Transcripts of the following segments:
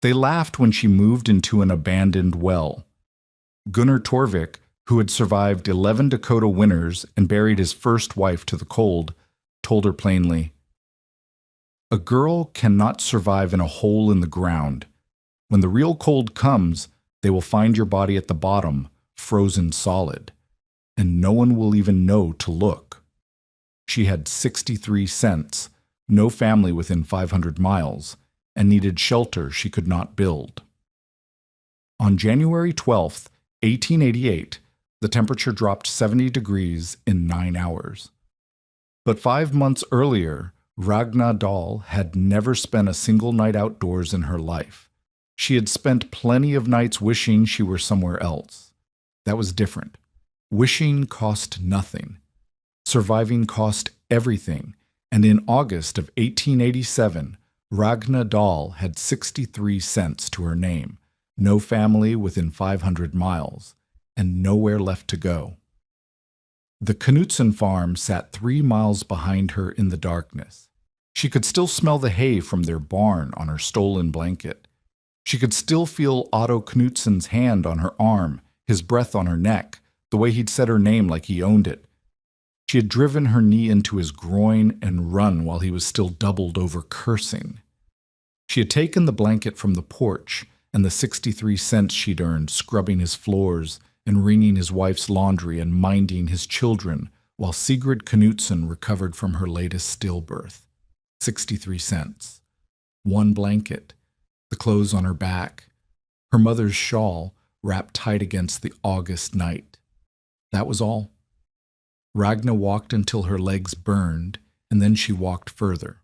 They laughed when she moved into an abandoned well. Gunnar Torvik, who had survived 11 Dakota winters and buried his first wife to the cold, told her plainly, "A girl cannot survive in a hole in the ground. When the real cold comes, they will find your body at the bottom, frozen solid, and no one will even know to look." She had 63 cents, no family within 500 miles, and needed shelter she could not build. On January 12, 1888, the temperature dropped 70 degrees in 9 hours. But 5 months earlier, Ragna Dahl had never spent a single night outdoors in her life. She had spent plenty of nights wishing she were somewhere else. That was different. Wishing cost nothing. Surviving cost everything, and in August of 1887, Ragna Dahl had 63 cents to her name, no family within 500 miles, and nowhere left to go. The Knutson farm sat 3 miles behind her in the darkness. She could still smell the hay from their barn on her stolen blanket. She could still feel Otto Knutson's hand on her arm, his breath on her neck, the way he'd said her name like he owned it. She had driven her knee into his groin and run while he was still doubled over cursing. She had taken the blanket from the porch and the 63 cents she'd earned scrubbing his floors and wringing his wife's laundry and minding his children while Sigrid Knutson recovered from her latest stillbirth. 63 cents. One blanket, the clothes on her back, her mother's shawl wrapped tight against the August night. That was all. Ragna walked until her legs burned, and then she walked further.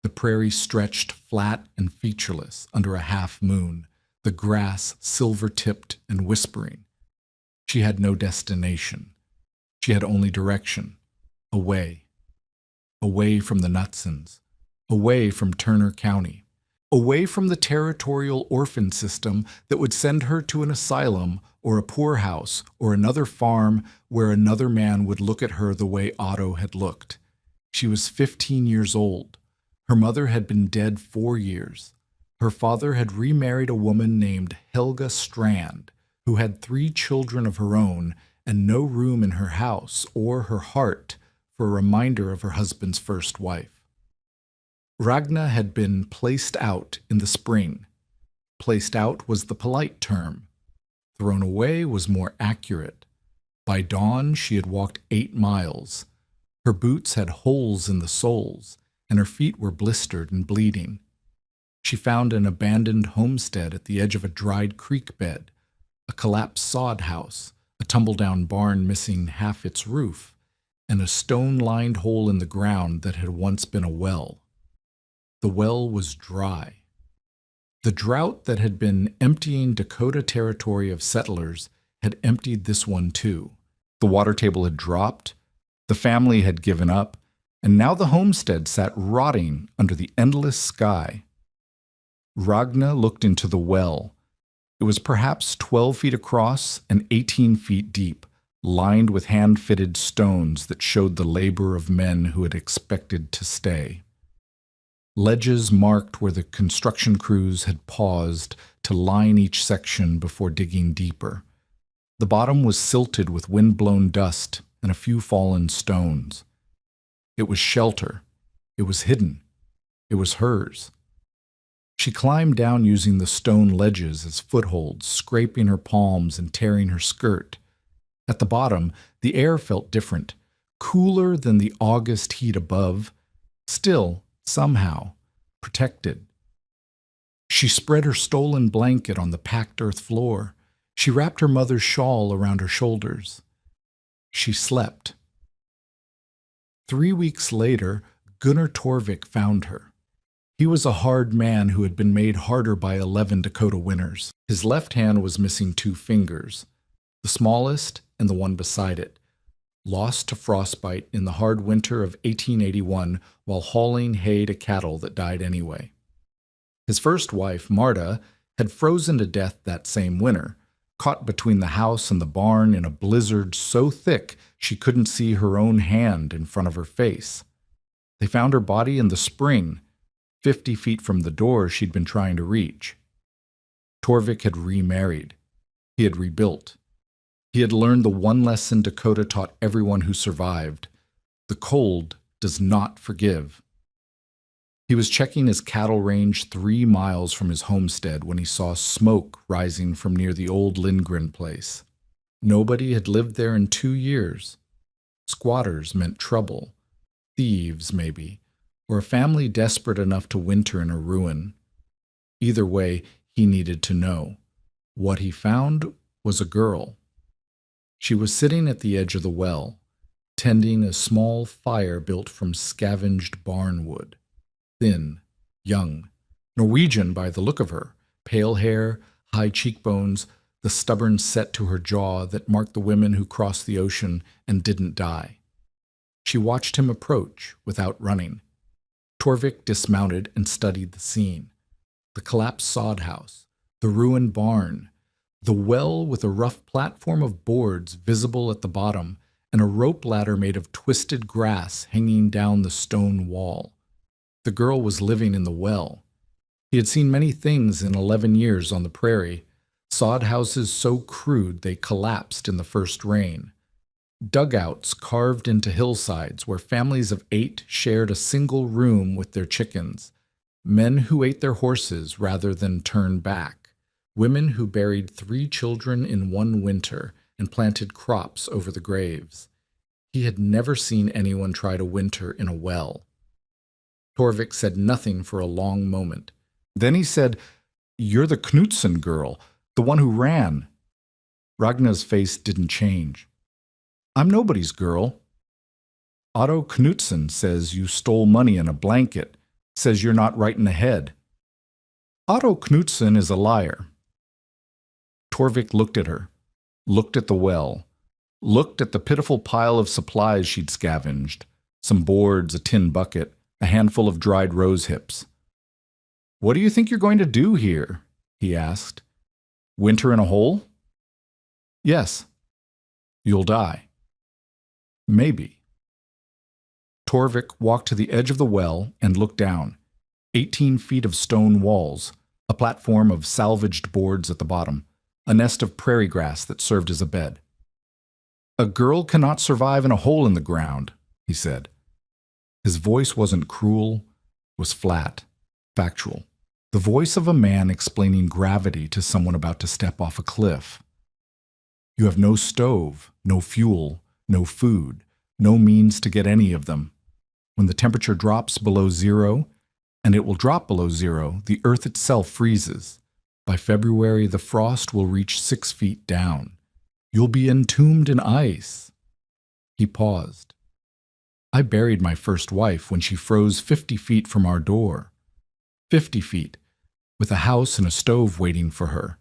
The prairie stretched flat and featureless under a half moon, the grass silver-tipped and whispering. She had no destination. She had only direction. Away. Away from the Knutsons. Away from Turner County. Away from the territorial orphan system that would send her to an asylum or a poorhouse or another farm where another man would look at her the way Otto had looked. She was 15 years old. Her mother had been dead 4 years. Her father had remarried a woman named Helga Strand, who had 3 children of her own and no room in her house or her heart for a reminder of her husband's first wife. Ragna had been placed out in the spring. Placed out was the polite term. Thrown away was more accurate. By dawn, she had walked 8 miles. Her boots had holes in the soles, and her feet were blistered and bleeding. She found an abandoned homestead at the edge of a dried creek bed, a collapsed sod house, a tumble-down barn missing half its roof, and a stone-lined hole in the ground that had once been a well. The well was dry. The drought that had been emptying Dakota territory of settlers had emptied this one too. The water table had dropped, the family had given up, and now the homestead sat rotting under the endless sky. Ragna looked into the well. It was perhaps 12 feet across and 18 feet deep, lined with hand-fitted stones that showed the labor of men who had expected to stay. Ledges marked where the construction crews had paused to line each section before digging deeper. The bottom was silted with wind-blown dust and a few fallen stones. It was shelter. It was hidden. It was hers. She climbed down using the stone ledges as footholds, scraping her palms and tearing her skirt. At the bottom, the air felt different, cooler than the August heat above, still, somehow, protected. She spread her stolen blanket on the packed earth floor. She wrapped her mother's shawl around her shoulders. She slept. 3 weeks later, Gunnar Torvik found her. He was a hard man who had been made harder by 11 Dakota winters. His left hand was missing 2 fingers, the smallest and the one beside it, lost to frostbite in the hard winter of 1881 while hauling hay to cattle that died anyway. His first wife, Marta, had frozen to death that same winter, caught between the house and the barn in a blizzard so thick she couldn't see her own hand in front of her face. They found her body in the spring, 50 feet from the door she'd been trying to reach. Torvik had remarried. He had rebuilt. He had learned the one lesson Dakota taught everyone who survived: the cold does not forgive. He was checking his cattle range 3 miles from his homestead when he saw smoke rising from near the old Lindgren place. Nobody had lived there in 2 years. Squatters meant trouble. Thieves, maybe, or a family desperate enough to winter in a ruin. Either way, he needed to know. What he found was a girl. She was sitting at the edge of the well, tending a small fire built from scavenged barn wood. Thin, young, Norwegian by the look of her, pale hair, high cheekbones, the stubborn set to her jaw that marked the women who crossed the ocean and didn't die. She watched him approach without running. Torvik dismounted and studied the scene. The collapsed sod house, the ruined barn, the well with a rough platform of boards visible at the bottom, and a rope ladder made of twisted grass hanging down the stone wall. The girl was living in the well. He had seen many things in 11 years on the prairie, sod houses so crude they collapsed in the first rain, dugouts carved into hillsides where families of 8 shared a single room with their chickens, men who ate their horses rather than turn back, women who buried 3 children in one winter and planted crops over the graves. He had never seen anyone try to winter in a well. Torvik said nothing for a long moment. Then he said, "You're the Knutson girl, the one who ran." Ragna's face didn't change. "I'm nobody's girl. Otto Knutson says you stole money in a blanket, says you're not right in the head. Otto Knutson is a liar." Torvik looked at her, looked at the well, looked at the pitiful pile of supplies she'd scavenged, some boards, a tin bucket, a handful of dried rose hips. "What do you think you're going to do here?" he asked. "Winter in a hole?" "Yes." "You'll die." "Maybe." Torvik walked to the edge of the well and looked down. 18 feet of stone walls, a platform of salvaged boards at the bottom, a nest of prairie grass that served as a bed. "A girl cannot survive in a hole in the ground," he said. His voice wasn't cruel, was flat, factual. The voice of a man explaining gravity to someone about to step off a cliff. You have no stove, no fuel, no food, no means to get any of them. When the temperature drops below 0, and it will drop below 0, the earth itself freezes. By February, the frost will reach 6 feet down. You'll be entombed in ice. He paused. I buried my first wife when she froze 50 feet from our door. 50 feet, with a house and a stove waiting for her.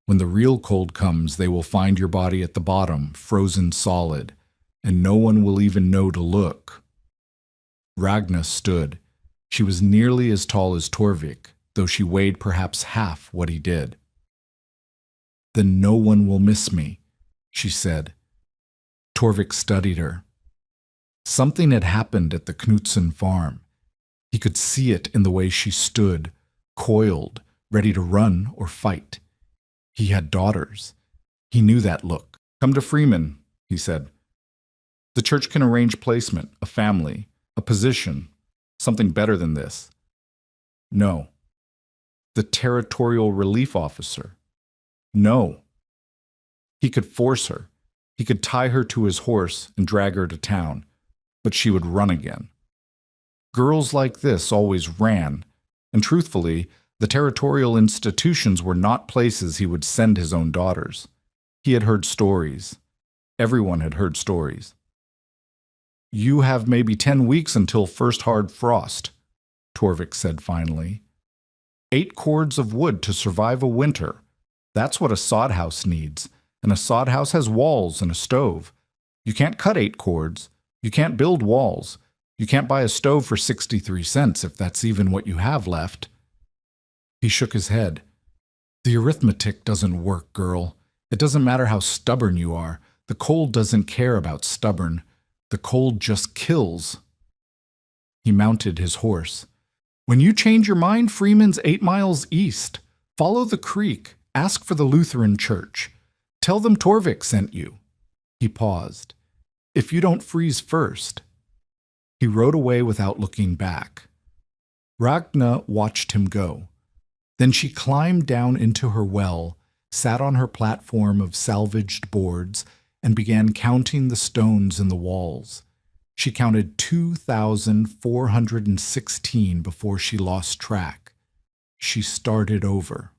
When the real cold comes, they will find your body at the bottom, frozen solid, and no one will even know to look. Ragna stood. She was nearly as tall as Torvik, though she weighed perhaps half what he did. "Then no one will miss me," she said. Torvik studied her. Something had happened at the Knutson farm. He could see it in the way she stood, coiled, ready to run or fight. He had daughters. He knew that look. "Come to Freeman," he said. "The church can arrange placement, a family, a position, something better than this." "No." "The territorial relief officer." "No." He could force her. He could tie her to his horse and drag her to town, but she would run again. Girls like this always ran, and truthfully, the territorial institutions were not places he would send his own daughters. He had heard stories. Everyone had heard stories. "You have maybe 10 weeks until first hard frost," Torvik said finally. 8 cords of wood to survive a winter. That's what a sod house needs, and a sod house has walls and a stove. You can't cut 8 cords. You can't build walls. You can't buy a stove for 63 cents if that's even what you have left. He shook his head. "The arithmetic doesn't work, girl. It doesn't matter how stubborn you are. The cold doesn't care about stubborn. The cold just kills." He mounted his horse. "When you change your mind, Freeman's 8 miles east. Follow the creek. Ask for the Lutheran Church. Tell them Torvik sent you." He paused. "If you don't freeze first." He rode away without looking back. Ragna watched him go. Then she climbed down into her well, sat on her platform of salvaged boards, and began counting the stones in the walls. She counted 2,416 before she lost track. She started over.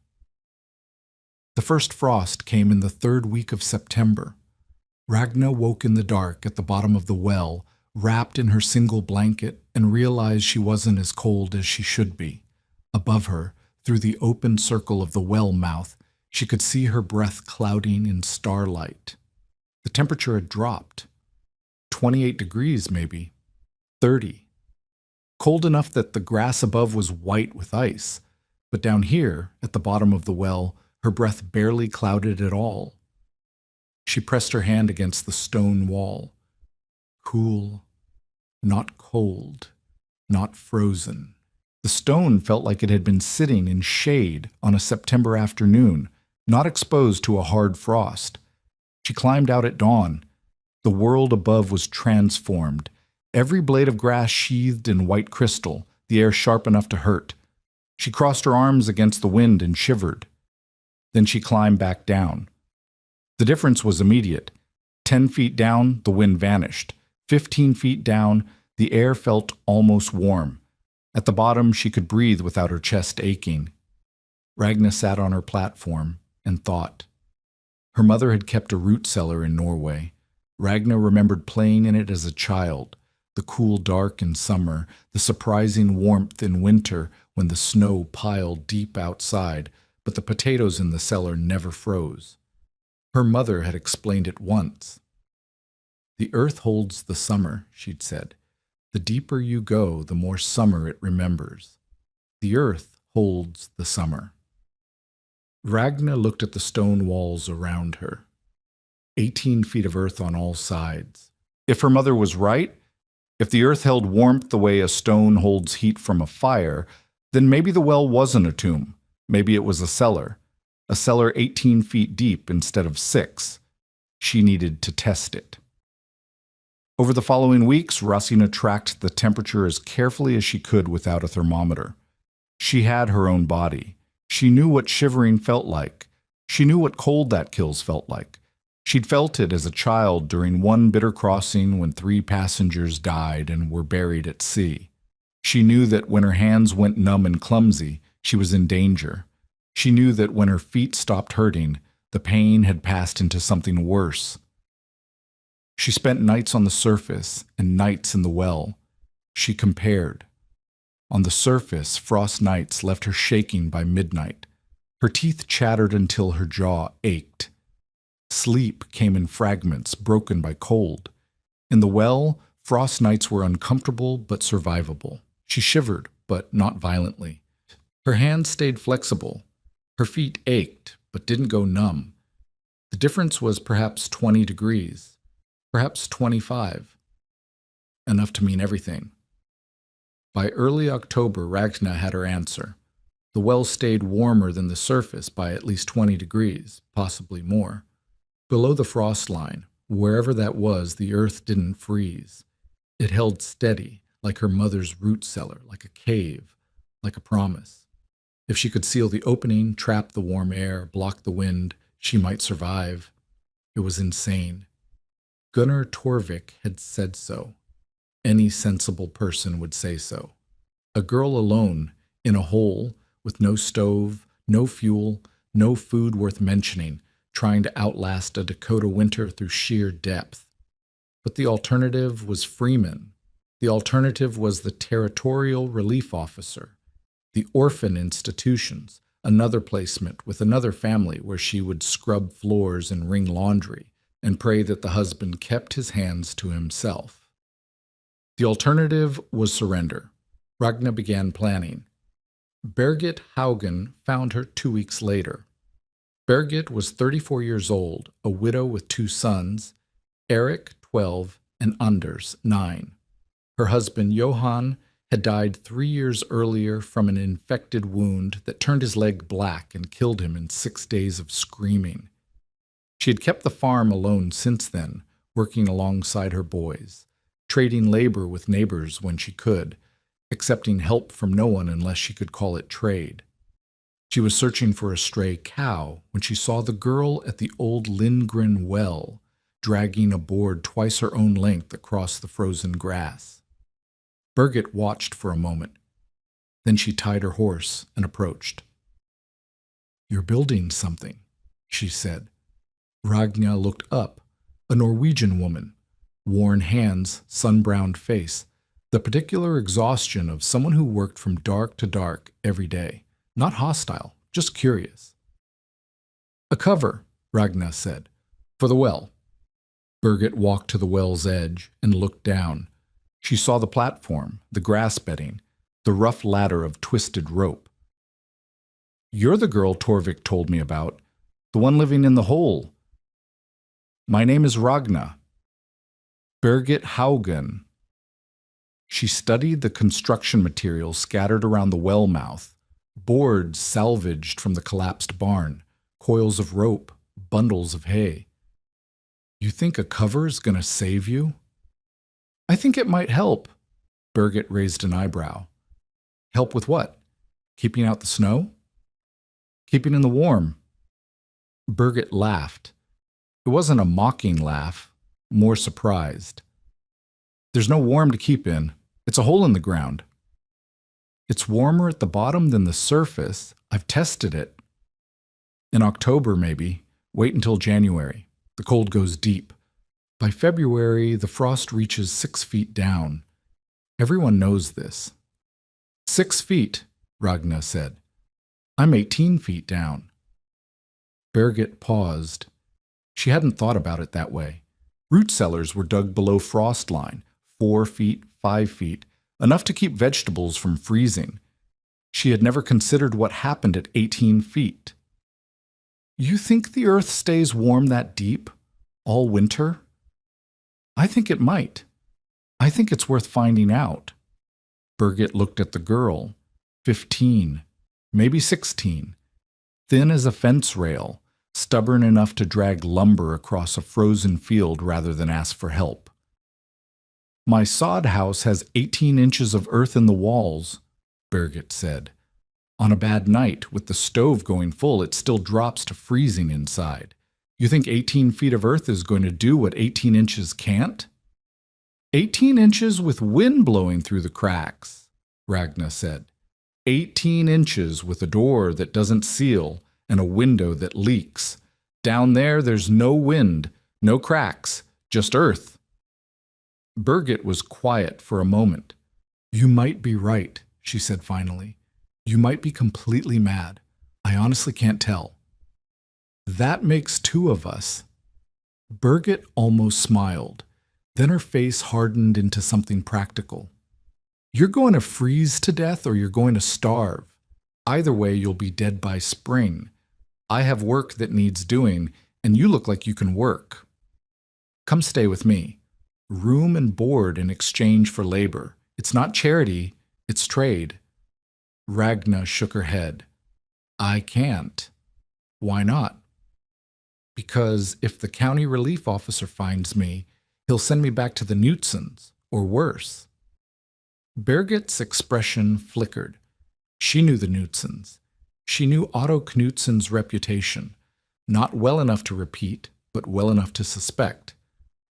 The first frost came in the 3rd week of September. Ragna woke in the dark at the bottom of the well, wrapped in her single blanket, and realized she wasn't as cold as she should be. Above her, through the open circle of the well mouth, she could see her breath clouding in starlight. The temperature had dropped. 28 degrees, maybe. 30. Cold enough that the grass above was white with ice, but down here, at the bottom of the well, her breath barely clouded at all. She pressed her hand against the stone wall. Cool, not cold, not frozen. The stone felt like it had been sitting in shade on a September afternoon, not exposed to a hard frost. She climbed out at dawn. The world above was transformed. Every blade of grass sheathed in white crystal, the air sharp enough to hurt. She crossed her arms against the wind and shivered. Then she climbed back down. The difference was immediate. 10 feet down, the wind vanished. 15 feet down, the air felt almost warm. At the bottom, she could breathe without her chest aching. Ragna sat on her platform and thought. Her mother had kept a root cellar in Norway. Ragna remembered playing in it as a child, the cool dark in summer, the surprising warmth in winter when the snow piled deep outside, but the potatoes in the cellar never froze. Her mother had explained it once. "The earth holds the summer," she'd said. "The deeper you go, the more summer it remembers. The earth holds the summer." Ragna looked at the stone walls around her. 18 feet of earth on all sides. If her mother was right, if the earth held warmth the way a stone holds heat from a fire, then maybe the well wasn't a tomb. Maybe it was a cellar 18 feet deep instead of 6. She needed to test it. Over the following weeks, Rosina tracked the temperature as carefully as she could without a thermometer. She had her own body. She knew what shivering felt like. She knew what cold that kills felt like. She'd felt it as a child during one bitter crossing when 3 passengers died and were buried at sea. She knew that when her hands went numb and clumsy, she was in danger. She knew that when her feet stopped hurting, the pain had passed into something worse. She spent nights on the surface and nights in the well. She compared. On the surface, frost nights left her shaking by midnight. Her teeth chattered until her jaw ached. Sleep came in fragments, broken by cold. In the well, frost nights were uncomfortable but survivable. She shivered, but not violently. Her hands stayed flexible. Her feet ached, but didn't go numb. The difference was perhaps 20 degrees, perhaps 25. Enough to mean everything. By early October, Ragna had her answer. The well stayed warmer than the surface by at least 20 degrees, possibly more. Below the frost line, wherever that was, the earth didn't freeze. It held steady, like her mother's root cellar, like a cave, like a promise. If she could seal the opening, trap the warm air, block the wind, she might survive. It was insane. Gunnar Torvik had said so. Any sensible person would say so. A girl alone, in a hole, with no stove, no fuel, no food worth mentioning, trying to outlast a Dakota winter through sheer depth. But the alternative was Freeman. The alternative was the Territorial Relief Officer. The orphan institutions, another placement with another family where she would scrub floors and wring laundry and pray that the husband kept his hands to himself. The alternative was surrender. Ragna began planning. Birgit Haugen found her 2 weeks later. Birgit was 34 years old, a widow with 2 sons, Eric, 12, and Anders, 9. Her husband, Johan, had died 3 years earlier from an infected wound that turned his leg black and killed him in 6 days of screaming. She had kept the farm alone since then, working alongside her boys, trading labor with neighbors when she could, accepting help from no one unless she could call it trade. She was searching for a stray cow when she saw the girl at the old Lindgren well, dragging a board twice her own length across the frozen grass. Birgit watched for a moment. Then she tied her horse and approached. "You're building something," she said. Ragna looked up, a Norwegian woman, worn hands, sun-browned face, the particular exhaustion of someone who worked from dark to dark every day. Not hostile, just curious. "A cover," Ragna said, "for the well." Birgit walked to the well's edge and looked down. She saw the platform, the grass bedding, the rough ladder of twisted rope. "You're the girl Torvik told me about, the one living in the hole." "My name is Ragna. Birgit Haugen." She studied the construction materials scattered around the well mouth, boards salvaged from the collapsed barn, coils of rope, bundles of hay. "You think a cover is going to save you?" "I think it might help." Birgit raised an eyebrow. "Help with what? Keeping out the snow?" "Keeping in the warm." Birgit laughed. It wasn't a mocking laugh, more surprised. "There's no warm to keep in. It's a hole in the ground." "It's warmer at the bottom than the surface. I've tested it." "In October, maybe. Wait until January. The cold goes deep. By February, the frost reaches 6 feet down. Everyone knows this." "6 feet," Ragna said. "I'm 18 feet down." Birgit paused. She hadn't thought about it that way. Root cellars were dug below frost line, 4 feet, 5 feet, enough to keep vegetables from freezing. She had never considered what happened at 18 feet. "You think the earth stays warm that deep, all winter?" "I think it might. I think it's worth finding out." Birgit looked at the girl, 15, maybe 16, thin as a fence rail, stubborn enough to drag lumber across a frozen field rather than ask for help. "My sod house has 18 inches of earth in the walls," Birgit said. "On a bad night, with the stove going full, it still drops to freezing inside. You think 18 feet of earth is going to do what 18 inches can't?" "18 inches with wind blowing through the cracks," Ragna said. 18 inches with a door that doesn't seal and a window that leaks. Down there's no wind, no cracks, just earth." Birgit was quiet for a moment. "You might be right," she said finally. "You might be completely mad. I honestly can't tell." "That makes 2 of us." Birgit almost smiled. Then her face hardened into something practical. "You're going to freeze to death or you're going to starve. Either way, you'll be dead by spring. I have work that needs doing, and you look like you can work. Come stay with me. Room and board in exchange for labor. It's not charity, it's trade." Ragna shook her head. "I can't." "Why not?" "Because if the county relief officer finds me, he'll send me back to the Knutsons, or worse." Birgit's expression flickered. She knew the Knutsons. She knew Otto Knutsson's reputation, not well enough to repeat, but well enough to suspect.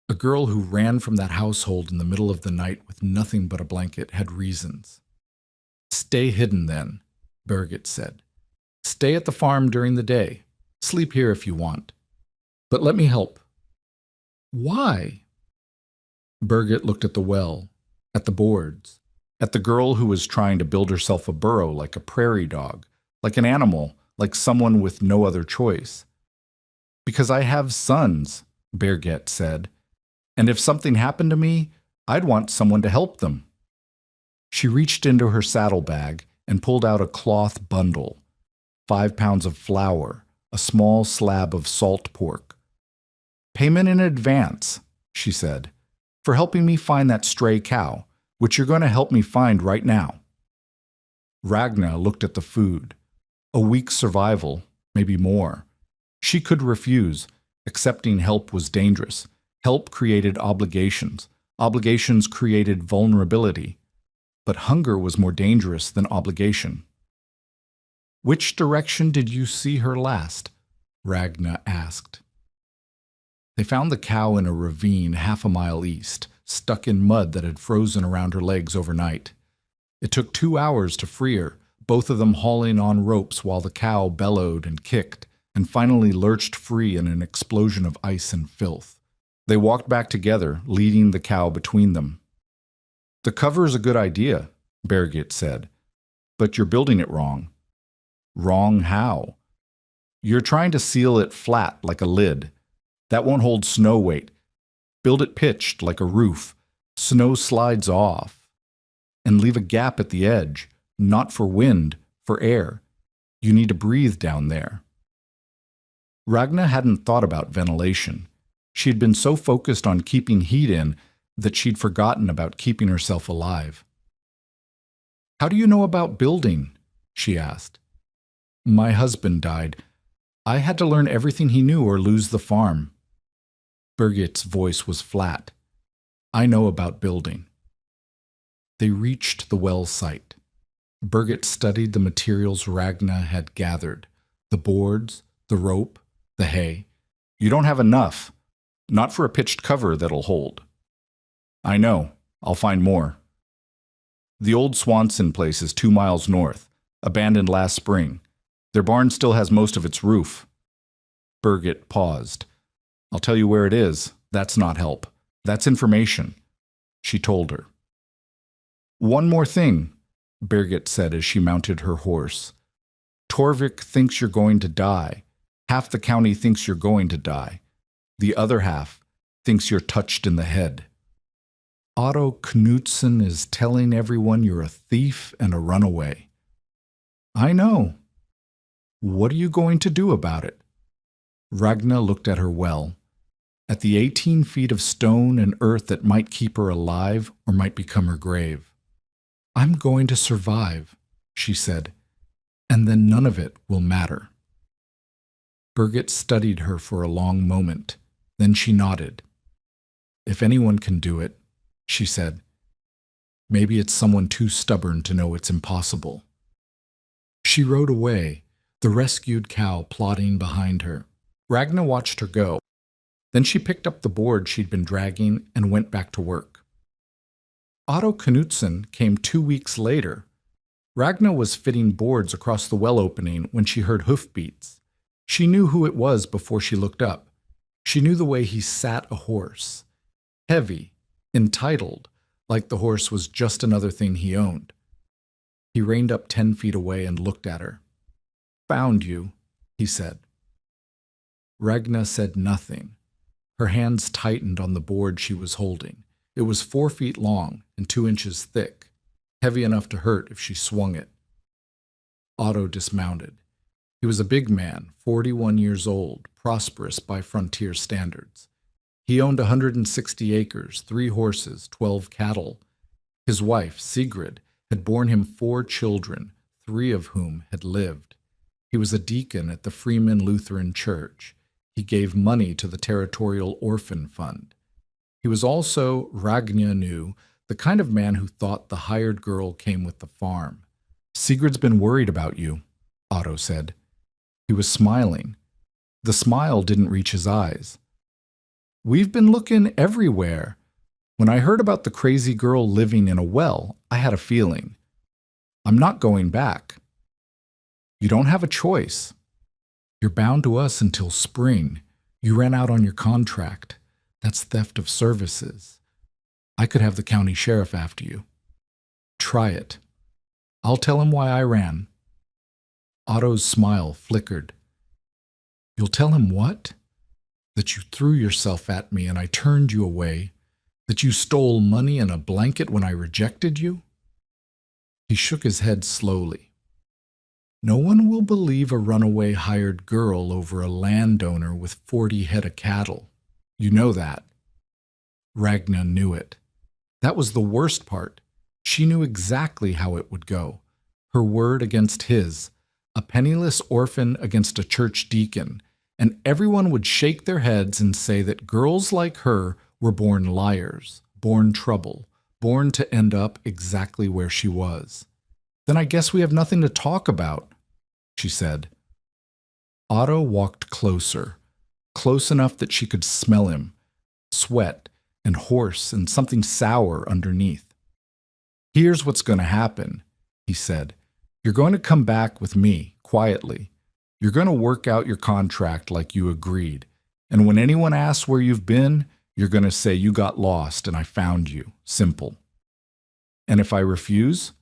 A girl who ran from that household in the middle of the night with nothing but a blanket had reasons. "Stay hidden then," Birgit said. "Stay at the farm during the day. Sleep here if you want. But let me help." "Why?" Birgit looked at the well, at the boards, at the girl who was trying to build herself a burrow like a prairie dog, like an animal, like someone with no other choice. "Because I have sons," Birgit said, "and if something happened to me, I'd want someone to help them." She reached into her saddlebag and pulled out a cloth bundle, 5 pounds of flour, a small slab of salt pork. "Payment in advance," she said, "for helping me find that stray cow. which you're going to help me find right now." Ragna looked at the food. A week's survival, maybe more. She could refuse. Accepting help was dangerous. Help created obligations. Obligations created vulnerability. But hunger was more dangerous than obligation. "Which direction did you see her last?" Ragna asked. They found the cow in a ravine half a mile east, stuck in mud that had frozen around her legs overnight. It took 2 hours to free her, both of them hauling on ropes while the cow bellowed and kicked, and finally lurched free in an explosion of ice and filth. They walked back together, leading the cow between them. "The cover is a good idea," Birgit said, "but you're building it wrong." "Wrong how?" "You're trying to seal it flat like a lid. That won't hold snow weight. Build it pitched like a roof. Snow slides off. And leave a gap at the edge, not for wind, for air. You need to breathe down there." Ragna hadn't thought about ventilation. She had been so focused on keeping heat in that she'd forgotten about keeping herself alive. "How do you know about building?" she asked. "My husband died. I had to learn everything he knew or lose the farm." Birgit's voice was flat. "I know about building." They reached the well site. Birgit studied the materials Ragna had gathered. The boards, the rope, the hay. "You don't have enough. Not for a pitched cover that'll hold." "I know. I'll find more." "The old Swanson place is 2 miles north, abandoned last spring. Their barn still has most of its roof." Birgit paused. "I'll tell you where it is. That's not help. That's information," she told her. "One more thing," Birgit said as she mounted her horse. "Torvik thinks you're going to die. Half the county thinks you're going to die. The other half thinks you're touched in the head. Otto Knudsen is telling everyone you're a thief and a runaway." "I know." "What are you going to do about it?" Ragna looked at her well, at the 18 feet of stone and earth that might keep her alive or might become her grave. "I'm going to survive," she said, "and then none of it will matter." Birgit studied her for a long moment. Then she nodded. "If anyone can do it," she said, "maybe it's someone too stubborn to know it's impossible." She rode away, the rescued cow plodding behind her. Ragna watched her go. Then she picked up the board she'd been dragging and went back to work. Otto Knudsen came 2 weeks later. Ragna was fitting boards across the well opening when she heard hoofbeats. She knew who it was before she looked up. She knew the way he sat a horse. Heavy, entitled, like the horse was just another thing he owned. He reined up 10 feet away and looked at her. "Found you," he said. Ragna said nothing. Her hands tightened on the board she was holding. It was 4 feet long and 2 inches thick, heavy enough to hurt if she swung it. Otto dismounted. He was a big man, 41 years old, prosperous by frontier standards. He owned 160 acres, 3 horses, 12 cattle. His wife, Sigrid, had borne him 4 children, 3 of whom had lived. He was a deacon at the Freeman Lutheran Church. He gave money to the Territorial Orphan Fund. He was also, Ragna knew, the kind of man who thought the hired girl came with the farm. "Sigrid's been worried about you," Otto said. He was smiling. The smile didn't reach his eyes. "We've been looking everywhere. When I heard about the crazy girl living in a well, I had a feeling. I'm not going back." "You don't have a choice. You're bound to us until spring. You ran out on your contract. That's theft of services. I could have the county sheriff after you. Try it. I'll tell him why I ran." Otto's smile flickered. "You'll tell him what? That you threw yourself at me and I turned you away? That you stole money and a blanket when I rejected you?" He shook his head slowly. "No one will believe a runaway hired girl over a landowner with 40 head of cattle. You know that." Ragna knew it. That was the worst part. She knew exactly how it would go. Her word against his, a penniless orphan against a church deacon, and everyone would shake their heads and say that girls like her were born liars, born trouble, born to end up exactly where she was. Then I guess we have nothing to talk about, she said. Otto walked closer, close enough that she could smell him, sweat and hoarse and something sour underneath. Here's what's going to happen, he said. You're going to come back with me, quietly. You're going to work out your contract like you agreed. And when anyone asks where you've been, you're going to say you got lost and I found you. Simple. And if I refuse?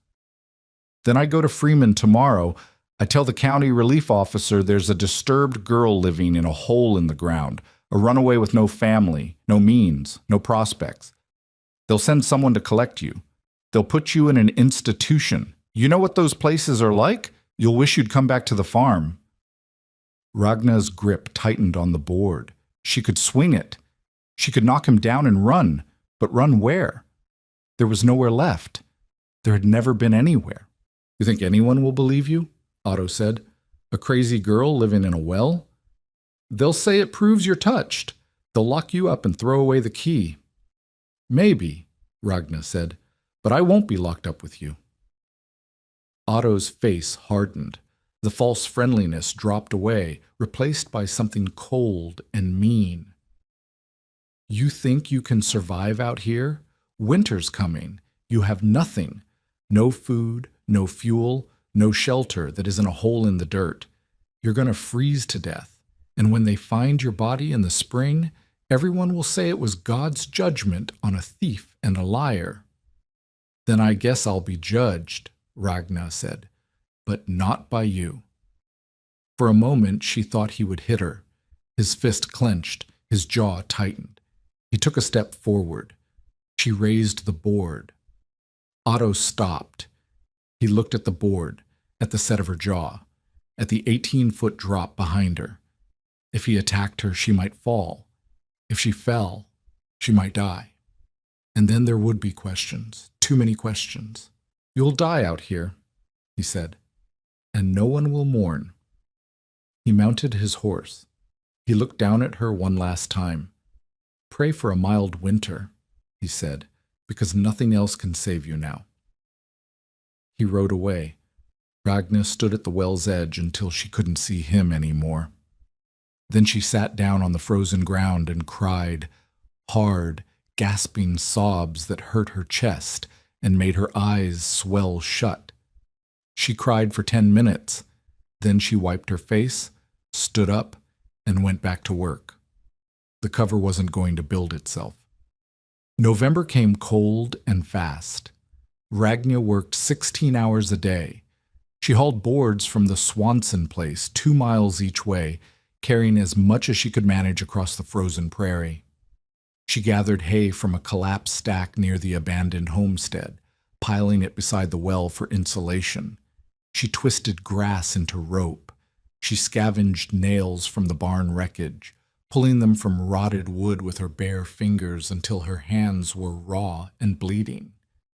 Then I go to Freeman tomorrow. I tell the county relief officer there's a disturbed girl living in a hole in the ground, a runaway with no family, no means, no prospects. They'll send someone to collect you. They'll put you in an institution. You know what those places are like? You'll wish you'd come back to the farm. Ragna's grip tightened on the board. She could swing it. She could knock him down and run, but run where? There was nowhere left. There had never been anywhere. You think anyone will believe you? Otto said. A crazy girl living in a well? They'll say it proves you're touched. They'll lock you up and throw away the key. Maybe, Ragna said, but I won't be locked up with you. Otto's face hardened. The false friendliness dropped away, replaced by something cold and mean. You think you can survive out here? Winter's coming. You have nothing. No food, no fuel, no shelter that isn't a hole in the dirt. You're going to freeze to death. And when they find your body in the spring, everyone will say it was God's judgment on a thief and a liar. Then I guess I'll be judged, Ragna said, but not by you. For a moment she thought he would hit her. His fist clenched, his jaw tightened. He took a step forward. She raised the board. Otto stopped. He looked at the board, at the set of her jaw, at the 18-foot drop behind her. If he attacked her, she might fall. If she fell, she might die. And then there would be questions, too many questions. You'll die out here, he said, and no one will mourn. He mounted his horse. He looked down at her one last time. Pray for a mild winter, he said, because nothing else can save you now. He rode away. Ragna stood at the well's edge until she couldn't see him anymore. Then she sat down on the frozen ground and cried, hard, gasping sobs that hurt her chest and made her eyes swell shut. She cried for 10 minutes. Then she wiped her face, stood up, and went back to work. The cover wasn't going to build itself. November came cold and fast. Ragna worked 16 hours a day. She hauled boards from the Swanson place 2 miles each way, carrying as much as she could manage across the frozen prairie. She gathered hay from a collapsed stack near the abandoned homestead, piling it beside the well for insulation. She twisted grass into rope. She scavenged nails from the barn wreckage, pulling them from rotted wood with her bare fingers until her hands were raw and bleeding.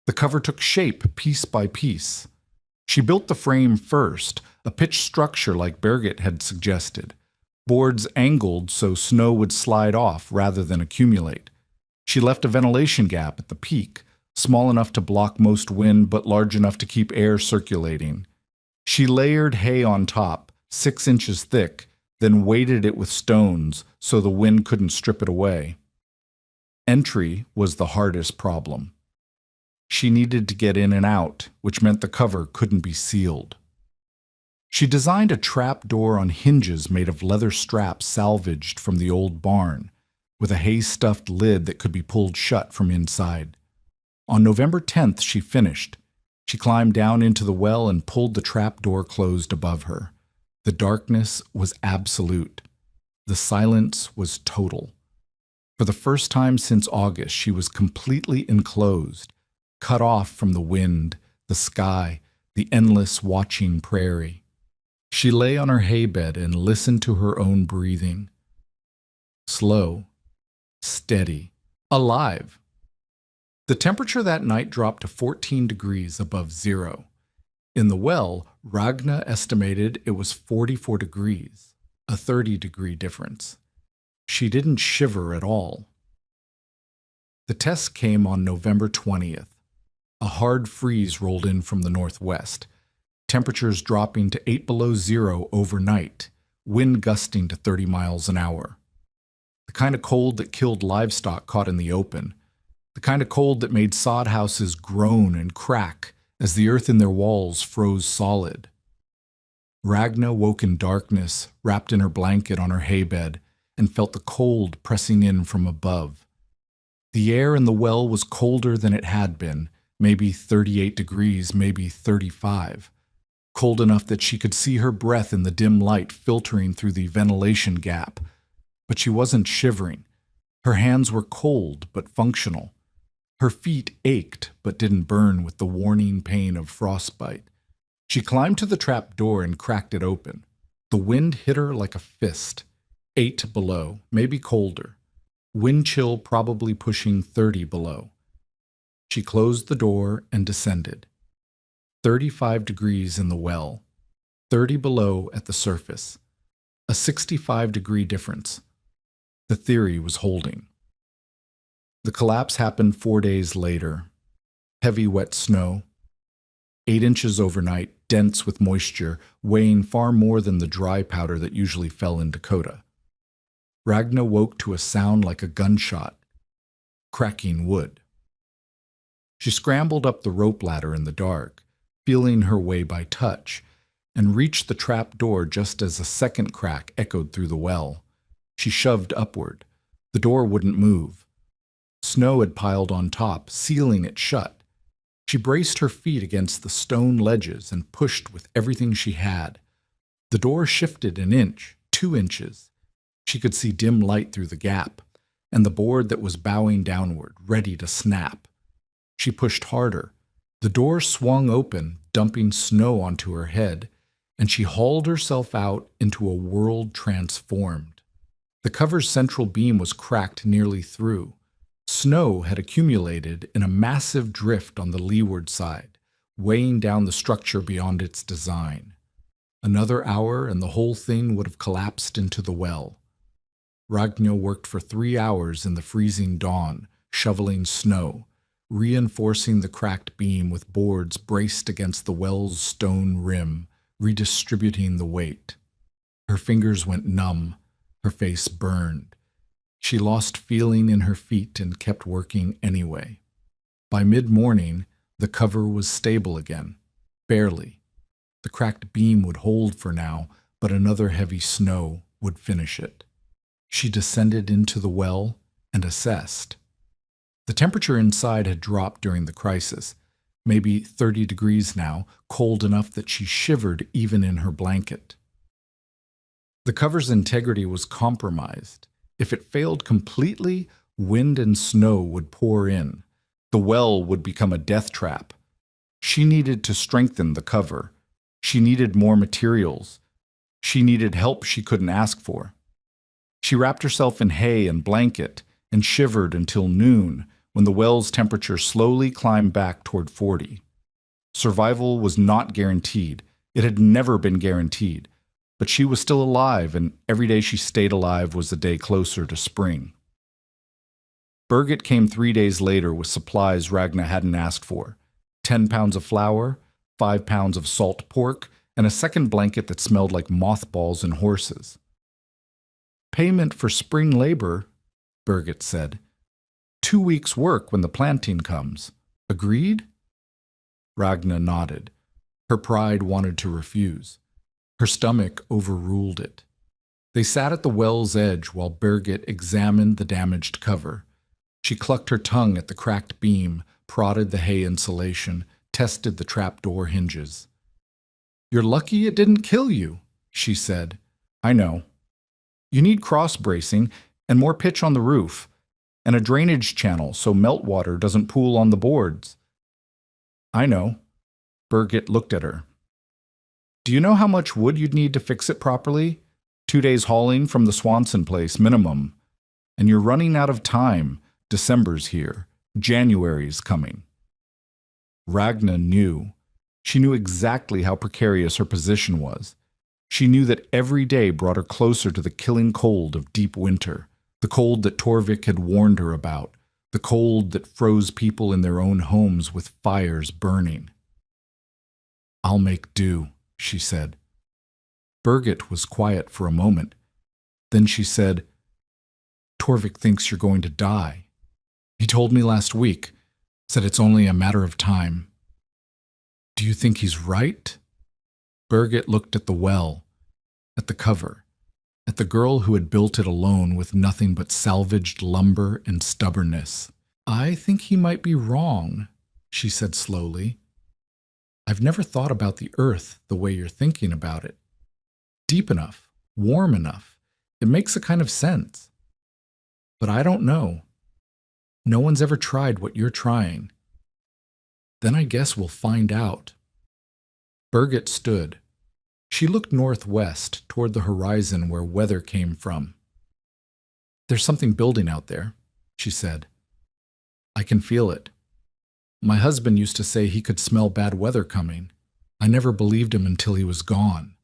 The cover took shape piece by piece. She built the frame first, a pitched structure like Birgit had suggested. Boards angled so snow would slide off rather than accumulate. She left a ventilation gap at the peak, small enough to block most wind but large enough to keep air circulating. She layered hay on top, 6 inches thick, then weighted it with stones so the wind couldn't strip it away. Entry was the hardest problem. She needed to get in and out, which meant the cover couldn't be sealed. She designed a trap door on hinges made of leather straps salvaged from the old barn, with a hay-stuffed lid that could be pulled shut from inside. On November 10th, she finished. She climbed down into the well and pulled the trap door closed above her. The darkness was absolute. The silence was total. For the first time since August, she was completely enclosed, cut off from the wind, the sky, the endless watching prairie. She lay on her hay bed and listened to her own breathing. Slow, steady, alive. The temperature that night dropped to 14 degrees above zero. In the well, Ragna estimated it was 44 degrees, a 30-degree difference. She didn't shiver at all. The test came on November 20th. A hard freeze rolled in from the northwest, temperatures dropping to 8 below zero overnight, wind gusting to 30 miles an hour. The kind of cold that killed livestock caught in the open, the kind of cold that made sod houses groan and crack as the earth in their walls froze solid. Ragna woke in darkness, wrapped in her blanket on her haybed, and felt the cold pressing in from above. The air in the well was colder than it had been, maybe 38 degrees, maybe 35. Cold enough that she could see her breath in the dim light filtering through the ventilation gap. But she wasn't shivering. Her hands were cold but functional. Her feet ached but didn't burn with the warning pain of frostbite. She climbed to the trap door and cracked it open. The wind hit her like a fist. 8 below, maybe colder. Wind chill probably pushing 30 below. She closed the door and descended. 35 degrees in the well, 30 below at the surface. A 65-degree difference. The theory was holding. The collapse happened 4 days later. Heavy wet snow, 8 inches overnight, dense with moisture, weighing far more than the dry powder that usually fell in Dakota. Ragna woke to a sound like a gunshot, cracking wood. She scrambled up the rope ladder in the dark, feeling her way by touch, and reached the trap door just as a second crack echoed through the well. She shoved upward. The door wouldn't move. Snow had piled on top, sealing it shut. She braced her feet against the stone ledges and pushed with everything she had. The door shifted an inch, 2 inches. She could see dim light through the gap, and the board that was bowing downward, ready to snap. She pushed harder. The door swung open, dumping snow onto her head, and she hauled herself out into a world transformed. The cover's central beam was cracked nearly through. Snow had accumulated in a massive drift on the leeward side, weighing down the structure beyond its design. Another hour and the whole thing would have collapsed into the well. Ragna worked for 3 hours in the freezing dawn, shoveling snow, reinforcing the cracked beam with boards braced against the well's stone rim, redistributing the weight. Her fingers went numb, her face burned. She lost feeling in her feet and kept working anyway. By mid-morning, the cover was stable again, barely. The cracked beam would hold for now, but another heavy snow would finish it. She descended into the well and assessed. The temperature inside had dropped during the crisis, maybe 30 degrees now, cold enough that she shivered even in her blanket. The cover's integrity was compromised. If it failed completely, wind and snow would pour in. The well would become a death trap. She needed to strengthen the cover. She needed more materials. She needed help she couldn't ask for. She wrapped herself in hay and blanket and shivered until noon, when the well's temperature slowly climbed back toward 40. Survival was not guaranteed. It had never been guaranteed. But she was still alive, and every day she stayed alive was a day closer to spring. Birgit came 3 days later with supplies Ragna hadn't asked for. 10 pounds of flour, 5 pounds of salt pork, and a second blanket that smelled like mothballs and horses. Payment for spring labor, Birgit said. 2 weeks' work when the planting comes. Agreed? Ragna nodded. Her pride wanted to refuse. Her stomach overruled it. They sat at the well's edge while Birgit examined the damaged cover. She clucked her tongue at the cracked beam, prodded the hay insulation, tested the trapdoor hinges. "You're lucky it didn't kill you," she said. "I know. You need cross bracing and more pitch on the roof, and a drainage channel so meltwater doesn't pool on the boards." "I know." Birgit looked at her. "Do you know how much wood you'd need to fix it properly? 2 days hauling from the Swanson place, minimum. And you're running out of time. December's here. January's coming. Ragna knew. She knew exactly how precarious her position was. She knew that every day brought her closer to the killing cold of deep winter, the cold that Torvik had warned her about, the cold that froze people in their own homes with fires burning. "I'll make do," she said. Birgit was quiet for a moment. Then she said, "Torvik thinks you're going to die. He told me last week, said it's only a matter of time." "Do you think he's right?" Birgit looked at the well, at the cover, at the girl who had built it alone with nothing but salvaged lumber and stubbornness. "I think he might be wrong," she said slowly. "I've never thought about the earth the way you're thinking about it. Deep enough, warm enough, it makes a kind of sense. But I don't know. No one's ever tried what you're trying. Then I guess we'll find out." Birgit stood. She looked northwest toward the horizon where weather came from. "There's something building out there," she said. "I can feel it. My husband used to say he could smell bad weather coming. I never believed him until he was gone."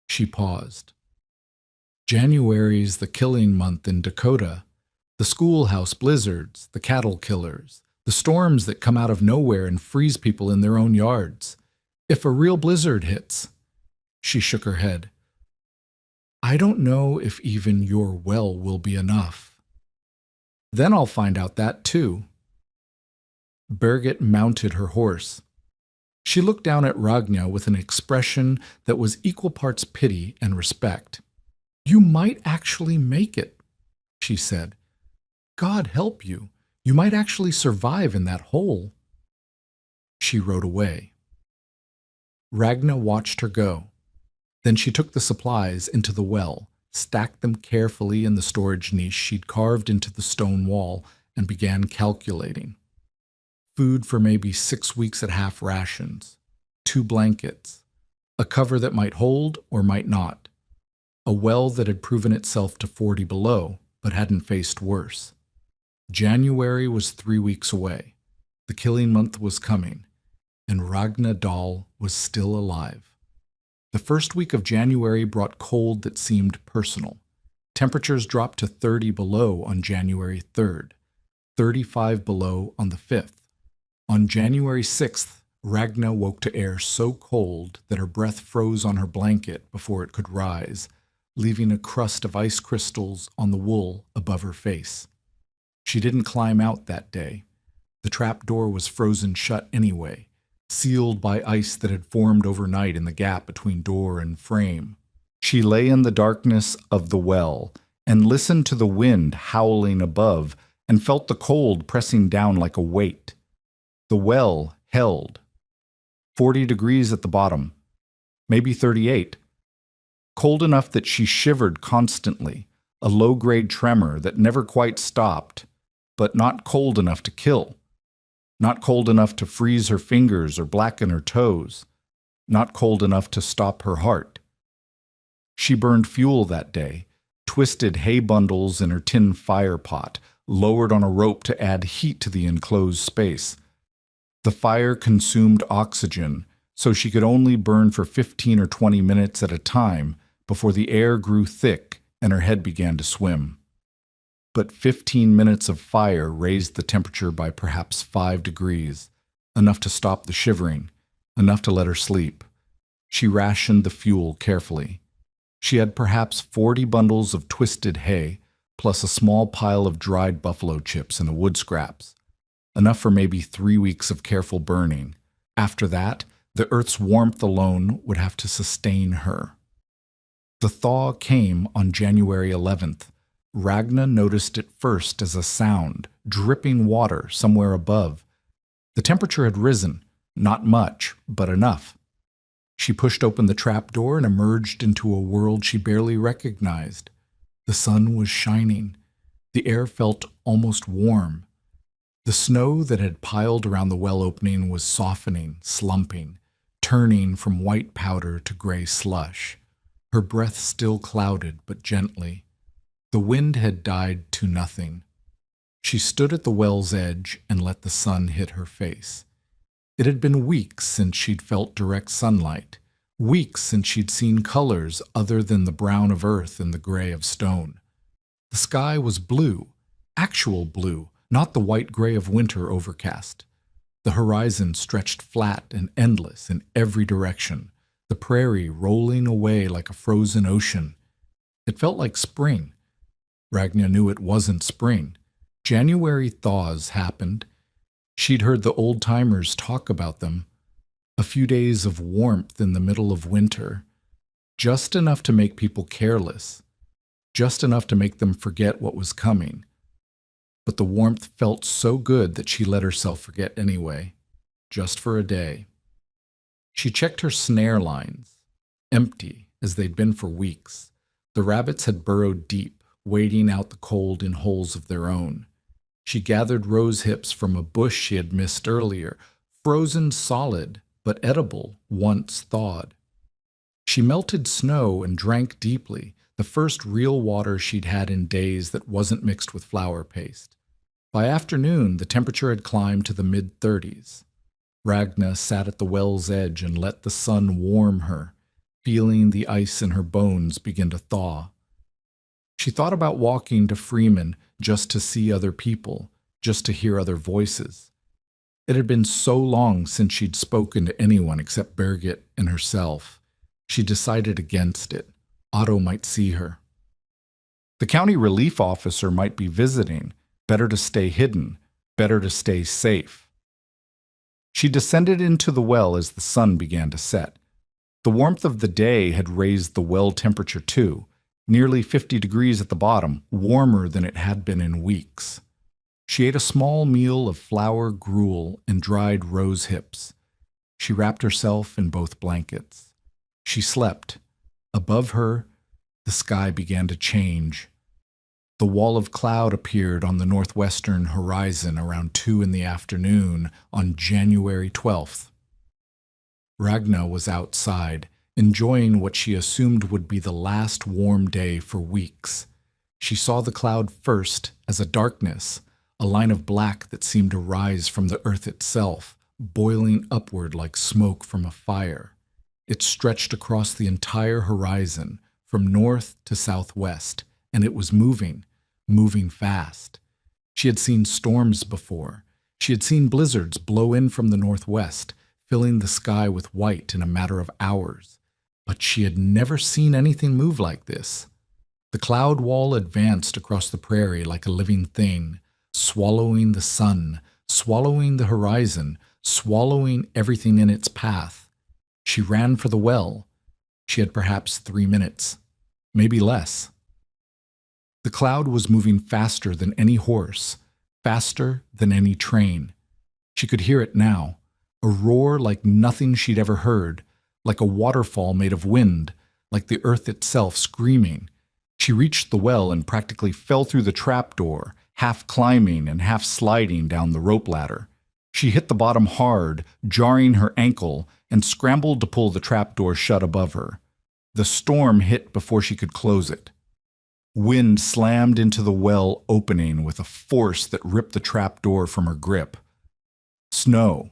She paused. "January's the killing month in Dakota. The schoolhouse blizzards, the cattle killers, the storms that come out of nowhere and freeze people in their own yards. If a real blizzard hits—" She shook her head. "I don't know if even your well will be enough." "Then I'll find out that too." Birgit mounted her horse. She looked down at Ragna with an expression that was equal parts pity and respect. "You might actually make it," she said. "God help you. You might actually survive in that hole." She rode away. Ragna watched her go. Then she took the supplies into the well, stacked them carefully in the storage niche she'd carved into the stone wall, and began calculating. Food for maybe 6 weeks at half rations, 2 blankets, a cover that might hold or might not, a well that had proven itself to 40 below but hadn't faced worse. January was 3 weeks away. The killing month was coming, and Ragna Dahl was still alive. The first week of January brought cold that seemed personal. Temperatures dropped to 30 below on January 3rd, 35 below on the 5th. On January 6th, Ragna woke to air so cold that her breath froze on her blanket before it could rise, leaving a crust of ice crystals on the wool above her face. She didn't climb out that day. The trap door was frozen shut anyway, sealed by ice that had formed overnight in the gap between door and frame. She lay in the darkness of the well and listened to the wind howling above and felt the cold pressing down like a weight. The well held. 40 degrees at the bottom, maybe 38. Cold enough that she shivered constantly, a low-grade tremor that never quite stopped, but not cold enough to kill. Not cold enough to freeze her fingers or blacken her toes. Not cold enough to stop her heart. She burned fuel that day, twisted hay bundles in her tin fire pot, lowered on a rope to add heat to the enclosed space. The fire consumed oxygen, so she could only burn for 15 or 20 minutes at a time before the air grew thick and her head began to swim. But 15 minutes of fire raised the temperature by perhaps 5 degrees, enough to stop the shivering, enough to let her sleep. She rationed the fuel carefully. She had perhaps 40 bundles of twisted hay, plus a small pile of dried buffalo chips and the wood scraps. Enough for maybe 3 weeks of careful burning. After that, the earth's warmth alone would have to sustain her. The thaw came on January 11th. Ragna noticed it first as a sound, dripping water somewhere above. The temperature had risen, not much, but enough. She pushed open the trapdoor and emerged into a world she barely recognized. The sun was shining. The air felt almost warm. The snow that had piled around the well opening was softening, slumping, turning from white powder to gray slush. Her breath still clouded, but gently. The wind had died to nothing. She stood at the well's edge and let the sun hit her face. It had been weeks since she'd felt direct sunlight, weeks since she'd seen colors other than the brown of earth and the gray of stone. The sky was blue, actual blue, not the white-gray of winter overcast. The horizon stretched flat and endless in every direction, the prairie rolling away like a frozen ocean. It felt like spring. Ragna knew it wasn't spring. January thaws happened. She'd heard the old-timers talk about them. A few days of warmth in the middle of winter, just enough to make people careless, just enough to make them forget what was coming. But the warmth felt so good that she let herself forget anyway, just for a day. She checked her snare lines, empty as they'd been for weeks. The rabbits had burrowed deep, waiting out the cold in holes of their own. She gathered rose hips from a bush she had missed earlier, frozen solid, but edible once thawed. She melted snow and drank deeply, the first real water she'd had in days that wasn't mixed with flour paste. By afternoon, the temperature had climbed to the mid-30s. Ragna sat at the well's edge and let the sun warm her, feeling the ice in her bones begin to thaw. She thought about walking to Freeman just to see other people, just to hear other voices. It had been so long since she'd spoken to anyone except Birgit and herself. She decided against it. Otto might see her. The county relief officer might be visiting. Better to stay hidden. Better to stay safe. She descended into the well as the sun began to set. The warmth of the day had raised the well temperature too, nearly 50 degrees at the bottom, warmer than it had been in weeks. She ate a small meal of flour gruel and dried rose hips. She wrapped herself in both blankets. She slept. Above her, the sky began to change. The wall of cloud appeared on the northwestern horizon around 2 in the afternoon on January 12th. Ragna was outside, enjoying what she assumed would be the last warm day for weeks. She saw the cloud first as a darkness, a line of black that seemed to rise from the earth itself, boiling upward like smoke from a fire. It stretched across the entire horizon, from north to southwest, and it was moving fast. She had seen storms before. She had seen blizzards blow in from the northwest, filling the sky with white in a matter of hours. But she had never seen anything move like this. The cloud wall advanced across the prairie like a living thing, swallowing the sun, swallowing the horizon, swallowing everything in its path. She ran for the well. She had perhaps 3 minutes, maybe less. The cloud was moving faster than any horse, faster than any train. She could hear it now, a roar like nothing she'd ever heard, like a waterfall made of wind, like the earth itself screaming. She reached the well and practically fell through the trapdoor, half climbing and half sliding down the rope ladder. She hit the bottom hard, jarring her ankle, and scrambled to pull the trapdoor shut above her. The storm hit before she could close it. Wind slammed into the well opening with a force that ripped the trapdoor from her grip. Snow,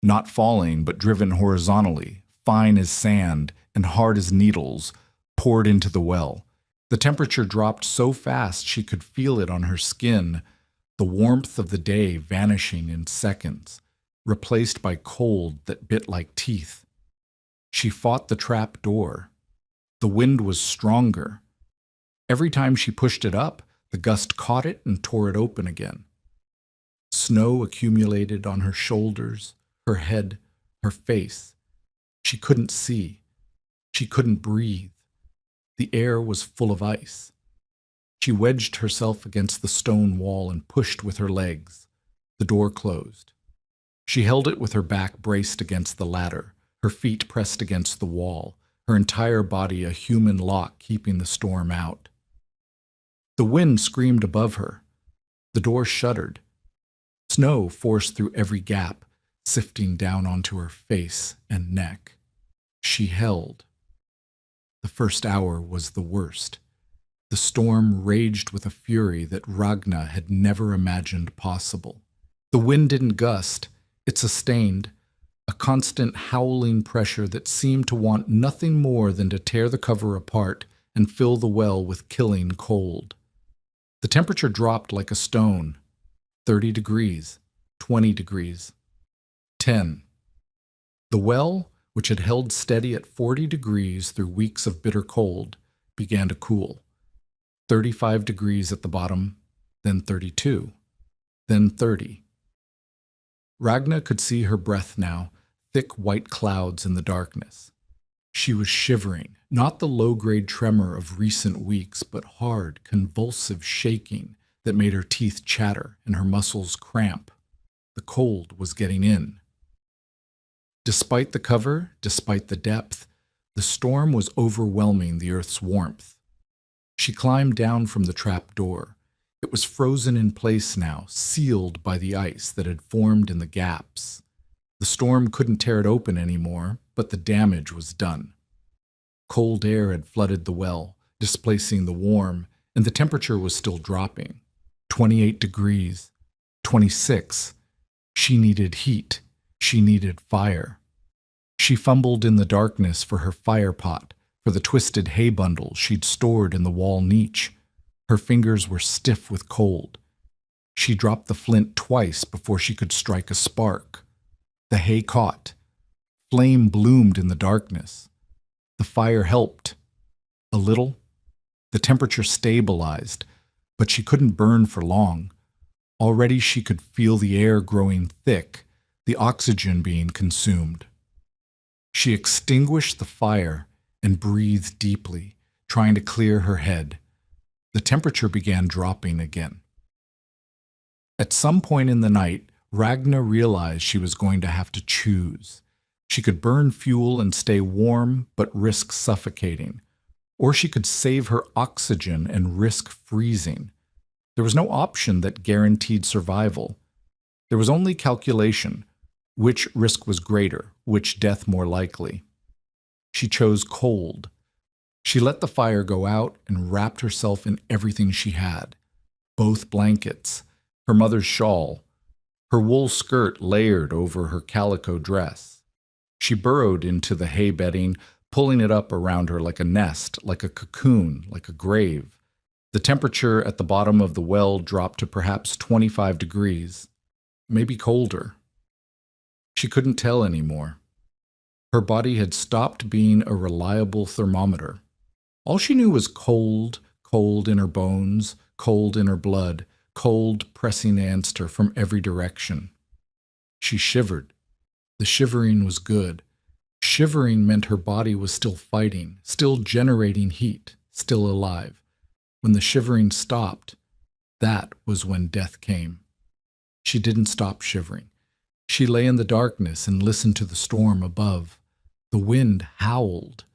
not falling but driven horizontally, fine as sand and hard as needles, poured into the well. The temperature dropped so fast she could feel it on her skin, the warmth of the day vanishing in seconds, replaced by cold that bit like teeth. She fought the trap door. The wind was stronger. Every time she pushed it up, the gust caught it and tore it open again. Snow accumulated on her shoulders, her head, her face. She couldn't see. She couldn't breathe. The air was full of ice. She wedged herself against the stone wall and pushed with her legs. The door closed. She held it with her back braced against the ladder, her feet pressed against the wall, her entire body a human lock keeping the storm out. The wind screamed above her. The door shuddered. Snow forced through every gap, sifting down onto her face and neck. She held. The first hour was the worst. The storm raged with a fury that Ragna had never imagined possible. The wind didn't gust, it sustained, a constant howling pressure that seemed to want nothing more than to tear the cover apart and fill the well with killing cold. The temperature dropped like a stone. 30 degrees, 20 degrees, 10. The well, which had held steady at 40 degrees through weeks of bitter cold, began to cool. 35 degrees at the bottom, then 32, then 30. Ragna could see her breath now, thick white clouds in the darkness. She was shivering, not the low-grade tremor of recent weeks, but hard, convulsive shaking that made her teeth chatter and her muscles cramp. The cold was getting in. Despite the cover, despite the depth, the storm was overwhelming the earth's warmth. She climbed down from the trap door. It was frozen in place now, sealed by the ice that had formed in the gaps. The storm couldn't tear it open anymore, but the damage was done. Cold air had flooded the well, displacing the warm, and the temperature was still dropping. 28 degrees, 26. She needed heat. She needed fire. She fumbled in the darkness for her fire pot, for the twisted hay bundles she'd stored in the wall niche. Her fingers were stiff with cold. She dropped the flint twice before she could strike a spark. The hay caught. Flame bloomed in the darkness. The fire helped. A little. The temperature stabilized, but she couldn't burn for long. Already she could feel the air growing thick, the oxygen being consumed. She extinguished the fire and breathed deeply, trying to clear her head. The temperature began dropping again. At some point in the night, Ragna realized she was going to have to choose. She could burn fuel and stay warm, but risk suffocating. Or she could save her oxygen and risk freezing. There was no option that guaranteed survival. There was only calculation. Which risk was greater, which death more likely? She chose cold. She let the fire go out and wrapped herself in everything she had. Both blankets, her mother's shawl, her wool skirt layered over her calico dress. She burrowed into the hay bedding, pulling it up around her like a nest, like a cocoon, like a grave. The temperature at the bottom of the well dropped to perhaps 25 degrees, maybe colder. She couldn't tell anymore. Her body had stopped being a reliable thermometer. All she knew was cold, cold in her bones, cold in her blood, cold pressing against her from every direction. She shivered. The shivering was good. Shivering meant her body was still fighting, still generating heat, still alive. When the shivering stopped, that was when death came. She didn't stop shivering. She lay in the darkness and listened to the storm above. The wind howled.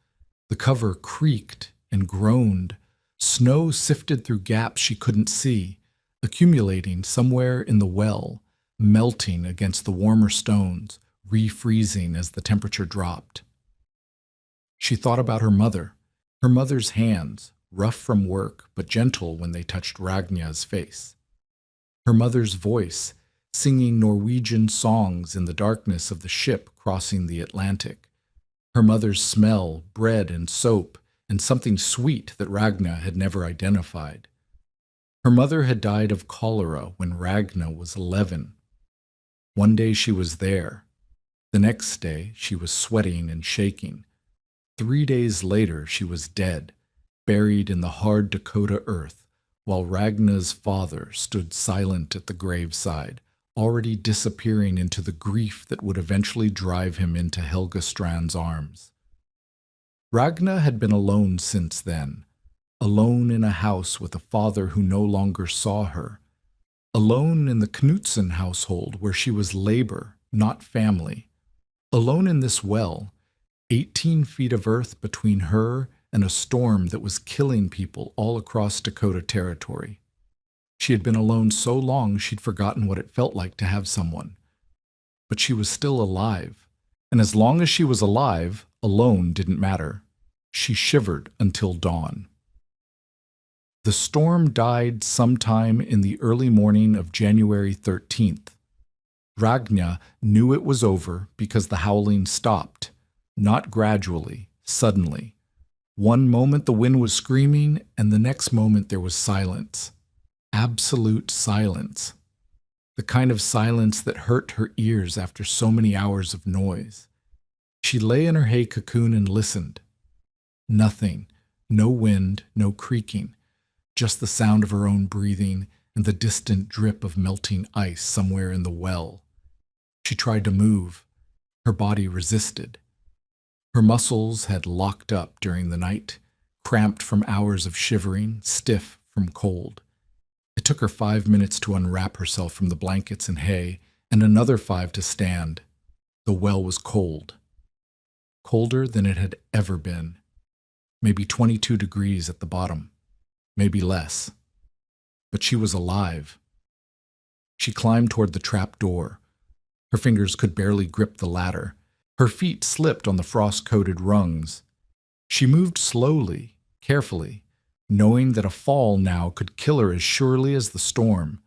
The cover creaked and groaned. Snow sifted through gaps she couldn't see, accumulating somewhere in the well, melting against the warmer stones, refreezing as the temperature dropped. She thought about her mother's hands, rough from work but gentle when they touched Ragna's face. Her mother's voice, singing Norwegian songs in the darkness of the ship crossing the Atlantic. Her mother's smell, bread and soap, and something sweet that Ragna had never identified. Her mother had died of cholera when Ragna was 11. One day she was there. The next day she was sweating and shaking. 3 days later she was dead, buried in the hard Dakota earth, while Ragna's father stood silent at the graveside, already disappearing into the grief that would eventually drive him into Helga Strand's arms. Ragna had been alone since then, alone in a house with a father who no longer saw her, alone in the Knutsen household where she was labor, not family, alone in this well, 18 feet of earth between her and a storm that was killing people all across Dakota Territory. She had been alone so long she'd forgotten what it felt like to have someone. But she was still alive, and as long as she was alive, alone didn't matter. She shivered until dawn. The storm died sometime in the early morning of January 13th. Ragna knew it was over because the howling stopped, not gradually, suddenly. One moment the wind was screaming, and the next moment there was silence. Absolute silence. The kind of silence that hurt her ears after so many hours of noise. She lay in her hay cocoon and listened. Nothing. No wind, no creaking. Just the sound of her own breathing and the distant drip of melting ice somewhere in the well. She tried to move. Her body resisted. Her muscles had locked up during the night, cramped from hours of shivering, stiff from cold. It took her 5 minutes to unwrap herself from the blankets and hay, and another 5 to stand. The well was cold. Colder than it had ever been. Maybe 22 degrees at the bottom. Maybe less. But she was alive. She climbed toward the trap door. Her fingers could barely grip the ladder. Her feet slipped on the frost-coated rungs. She moved slowly, carefully, knowing that a fall now could kill her as surely as the storm.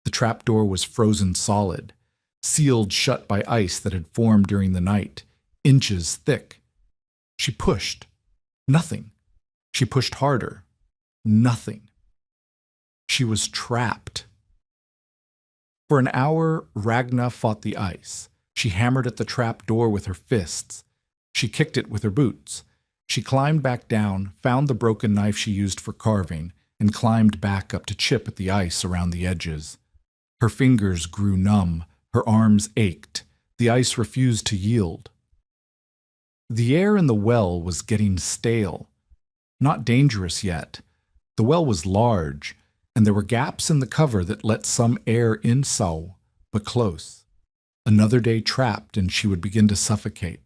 The trapdoor was frozen solid, sealed shut by ice that had formed during the night, inches thick. She pushed. Nothing. She pushed harder. Nothing. She was trapped. For an hour, Ragna fought the ice. She hammered at the trap door with her fists. She kicked it with her boots. She climbed back down, found the broken knife she used for carving, and climbed back up to chip at the ice around the edges. Her fingers grew numb. Her arms ached. The ice refused to yield. The air in the well was getting stale. Not dangerous yet. The well was large, and there were gaps in the cover that let some air in so, but close. Another day trapped, and she would begin to suffocate.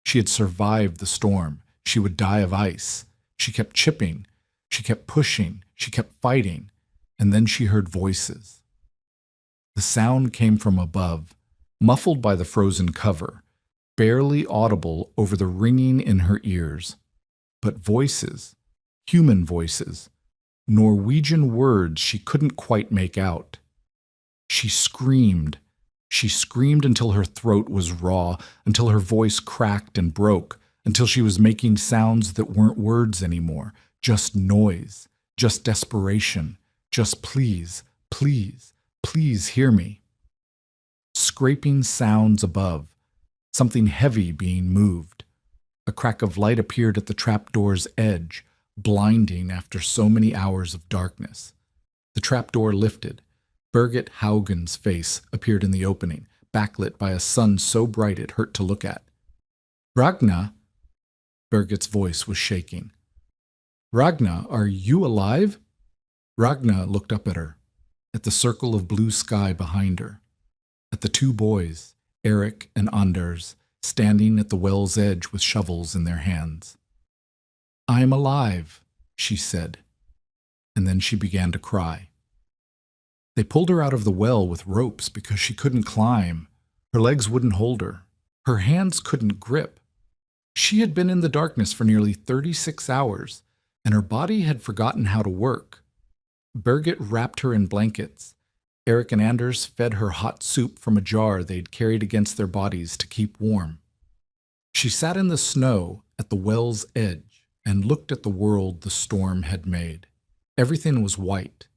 She had survived the storm. She would die of ice. She kept chipping. She kept pushing. She kept fighting. And then she heard voices. The sound came from above, muffled by the frozen cover, barely audible over the ringing in her ears. But voices, human voices, Norwegian words she couldn't quite make out. She screamed. She screamed until her throat was raw, until her voice cracked and broke, until she was making sounds that weren't words anymore, just noise, just desperation, just please, please, please hear me. Scraping sounds above, something heavy being moved. A crack of light appeared at the trapdoor's edge, blinding after so many hours of darkness. The trapdoor lifted. Birgit Haugen's face appeared in the opening, backlit by a sun so bright it hurt to look at. Ragna? Birgit's voice was shaking. Ragna, are you alive? Ragna looked up at her, at the circle of blue sky behind her, at the 2 boys, Eric and Anders, standing at the well's edge with shovels in their hands. I'm alive, she said, and then she began to cry. They pulled her out of the well with ropes because she couldn't climb. Her legs wouldn't hold her. Her hands couldn't grip. She had been in the darkness for nearly 36 hours, and her body had forgotten how to work. Birgit wrapped her in blankets. Eric and Anders fed her hot soup from a jar they'd carried against their bodies to keep warm. She sat in the snow at the well's edge and looked at the world the storm had made. Everything was white.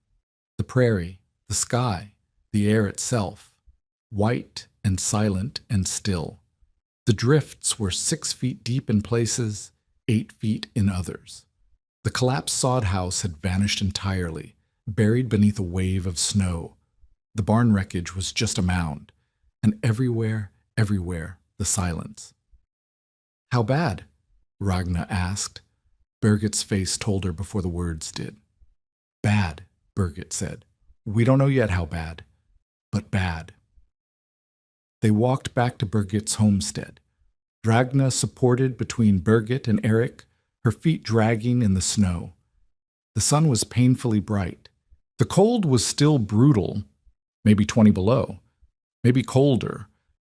The prairie, the sky, the air itself, white and silent and still. The drifts were 6 feet deep in places, 8 feet in others. The collapsed sod house had vanished entirely, buried beneath a wave of snow. The barn wreckage was just a mound, and everywhere, the silence. How bad? Ragna asked. Birgit's face told her before the words did. Bad, Birgit said. We don't know yet how bad, but bad. They walked back to Birgit's homestead. Ragna supported between Birgit and Eric, her feet dragging in the snow. The sun was painfully bright. The cold was still brutal, maybe 20 below, maybe colder,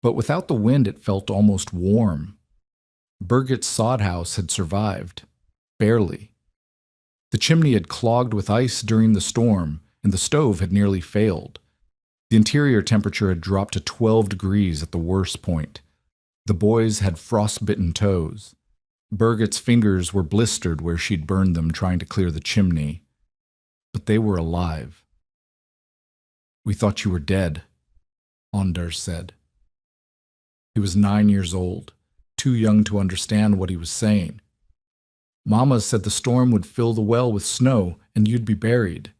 but without the wind it felt almost warm. Birgit's sod house had survived, barely. The chimney had clogged with ice during the storm, and the stove had nearly failed. The interior temperature had dropped to 12 degrees at the worst point. The boys had frostbitten toes. Birgit's fingers were blistered where she'd burned them trying to clear the chimney. But they were alive. "We thought you were dead," Anders said. He was 9 years old, too young to understand what he was saying. "Mama said the storm would fill the well with snow and you'd be buried."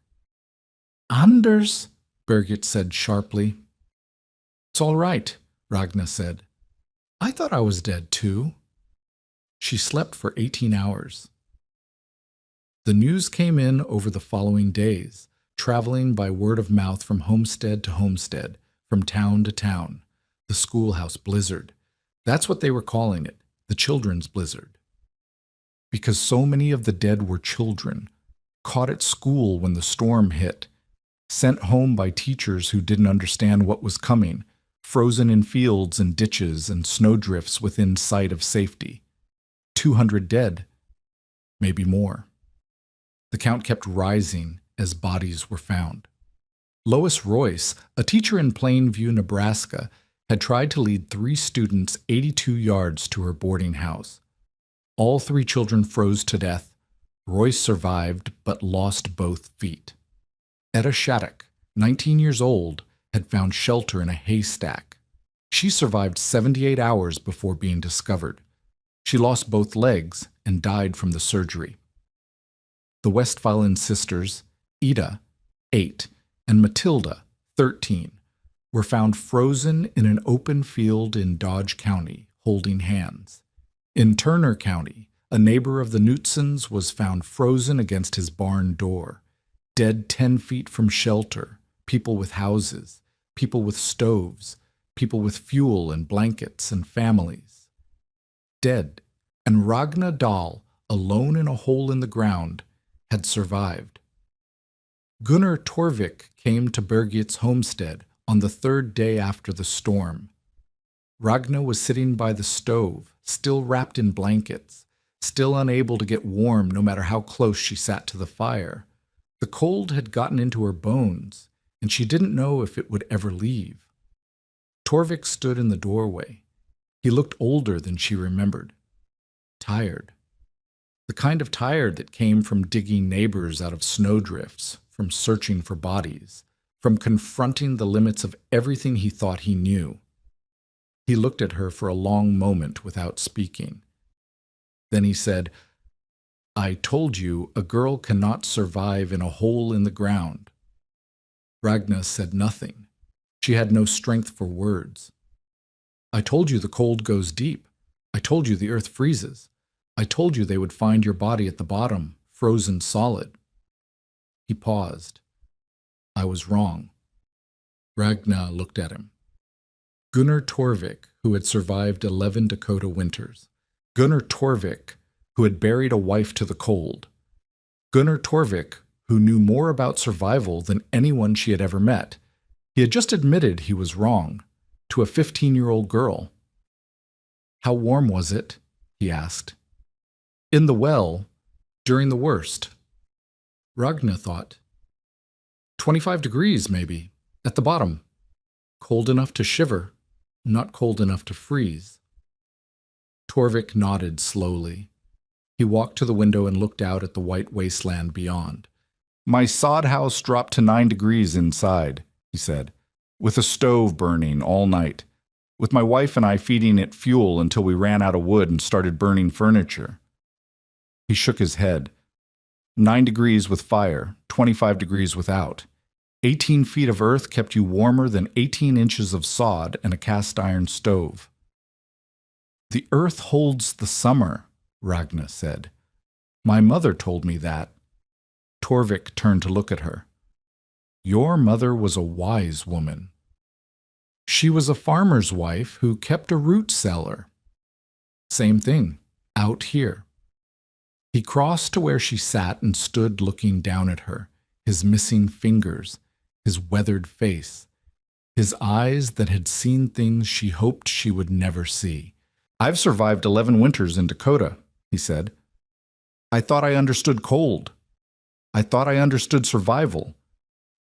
"Anders," Birgit said sharply. "It's all right," Ragna said. "I thought I was dead too." She slept for 18 hours. The news came in over the following days, traveling by word of mouth from homestead to homestead, from town to town. The schoolhouse blizzard. That's what they were calling it, the children's blizzard. Because so many of the dead were children, caught at school when the storm hit, sent home by teachers who didn't understand what was coming, frozen in fields and ditches and snowdrifts within sight of safety. 200 dead, maybe more. The count kept rising as bodies were found. Lois Royce, a teacher in Plainview, Nebraska, had tried to lead 3 students 82 yards to her boarding house. All 3 children froze to death. Royce survived but lost both feet. Etta Shattuck, 19 years old, had found shelter in a haystack. She survived 78 hours before being discovered. She lost both legs and died from the surgery. The Westphalen sisters, Ida, 8, and Matilda, 13, were found frozen in an open field in Dodge County, holding hands. In Turner County, a neighbor of the Knutsons was found frozen against his barn door, dead 10 feet from shelter, people with houses, people with stoves, people with fuel and blankets and families. Dead, and Ragna Dahl, alone in a hole in the ground, had survived. Gunnar Torvik came to Birgit's homestead on the 3rd day after the storm. Ragna was sitting by the stove, still wrapped in blankets, still unable to get warm no matter how close she sat to the fire. The cold had gotten into her bones, and she didn't know if it would ever leave. Torvik stood in the doorway. He looked older than she remembered. Tired. The kind of tired that came from digging neighbors out of snowdrifts, from searching for bodies, from confronting the limits of everything he thought he knew. He looked at her for a long moment without speaking. Then he said, "I told you a girl cannot survive in a hole in the ground." Ragna said nothing. She had no strength for words. "I told you the cold goes deep. I told you the earth freezes. I told you they would find your body at the bottom, frozen solid." He paused. "I was wrong." Ragna looked at him. Gunnar Torvik, who had survived 11 Dakota winters. Gunnar Torvik, who had buried a wife to the cold. Gunnar Torvik, who knew more about survival than anyone she had ever met. He had just admitted he was wrong, to a 15-year-old girl. "How warm was it?" he asked. "In the well, during the worst." Ragna thought, 25 degrees, maybe, at the bottom. Cold enough to shiver, not cold enough to freeze. Torvik nodded slowly. He walked to the window and looked out at the white wasteland beyond. "My sod house dropped to 9 degrees inside," he said, "with a stove burning all night, with my wife and I feeding it fuel until we ran out of wood and started burning furniture." He shook his head. 9 degrees with fire, 25 degrees without. 18 feet of earth kept you warmer than 18 inches of sod and a cast iron stove. "The earth holds the summer," Ragna said. "My mother told me that." Torvik turned to look at her. "Your mother was a wise woman. She was a farmer's wife who kept a root cellar." "Same thing, out here." He crossed to where she sat and stood looking down at her, his missing fingers, his weathered face, his eyes that had seen things she hoped she would never see. "I've survived 11 winters in Dakota," he said. "I thought I understood cold. I thought I understood survival.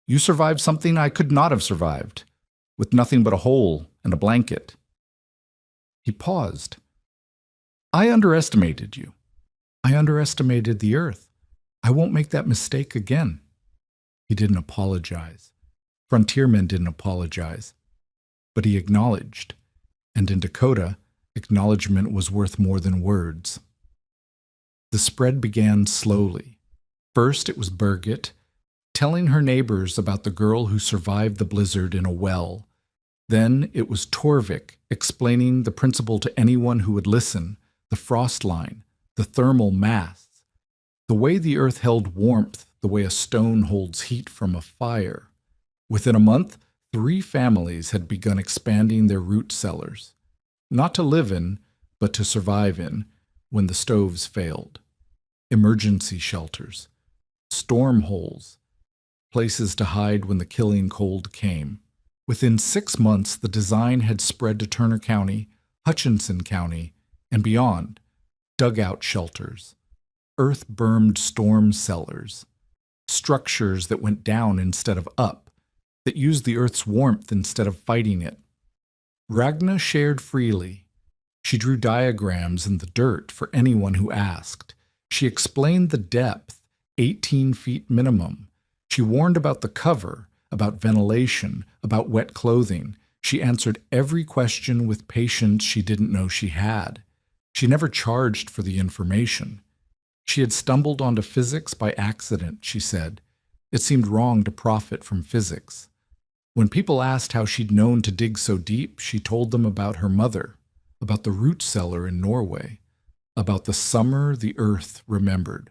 You survived something I could not have survived, with nothing but a hole and a blanket." He paused. "I underestimated you. I underestimated the earth. I won't make that mistake again." He didn't apologize. Frontiermen didn't apologize. But he acknowledged. And in Dakota, acknowledgement was worth more than words. The spread began slowly. First, it was Birgit, telling her neighbors about the girl who survived the blizzard in a well. Then it was Torvik, explaining the principle to anyone who would listen, the frost line, the thermal mass, the way the earth held warmth, the way a stone holds heat from a fire. Within a month, 3 families had begun expanding their root cellars, not to live in, but to survive in, when the stoves failed. Emergency shelters, storm holes, places to hide when the killing cold came. Within 6 months, the design had spread to Turner County, Hutchinson County, and beyond. Dugout shelters, earth-bermed storm cellars, structures that went down instead of up, that used the earth's warmth instead of fighting it. Ragna shared freely. She drew diagrams in the dirt for anyone who asked. She explained the depth, 18 feet minimum. She warned about the cover, about ventilation, about wet clothing. She answered every question with patience she didn't know she had. She never charged for the information. She had stumbled onto physics by accident, she said. It seemed wrong to profit from physics. When people asked how she'd known to dig so deep, she told them about her mother, about the root cellar in Norway, about the summer the earth remembered.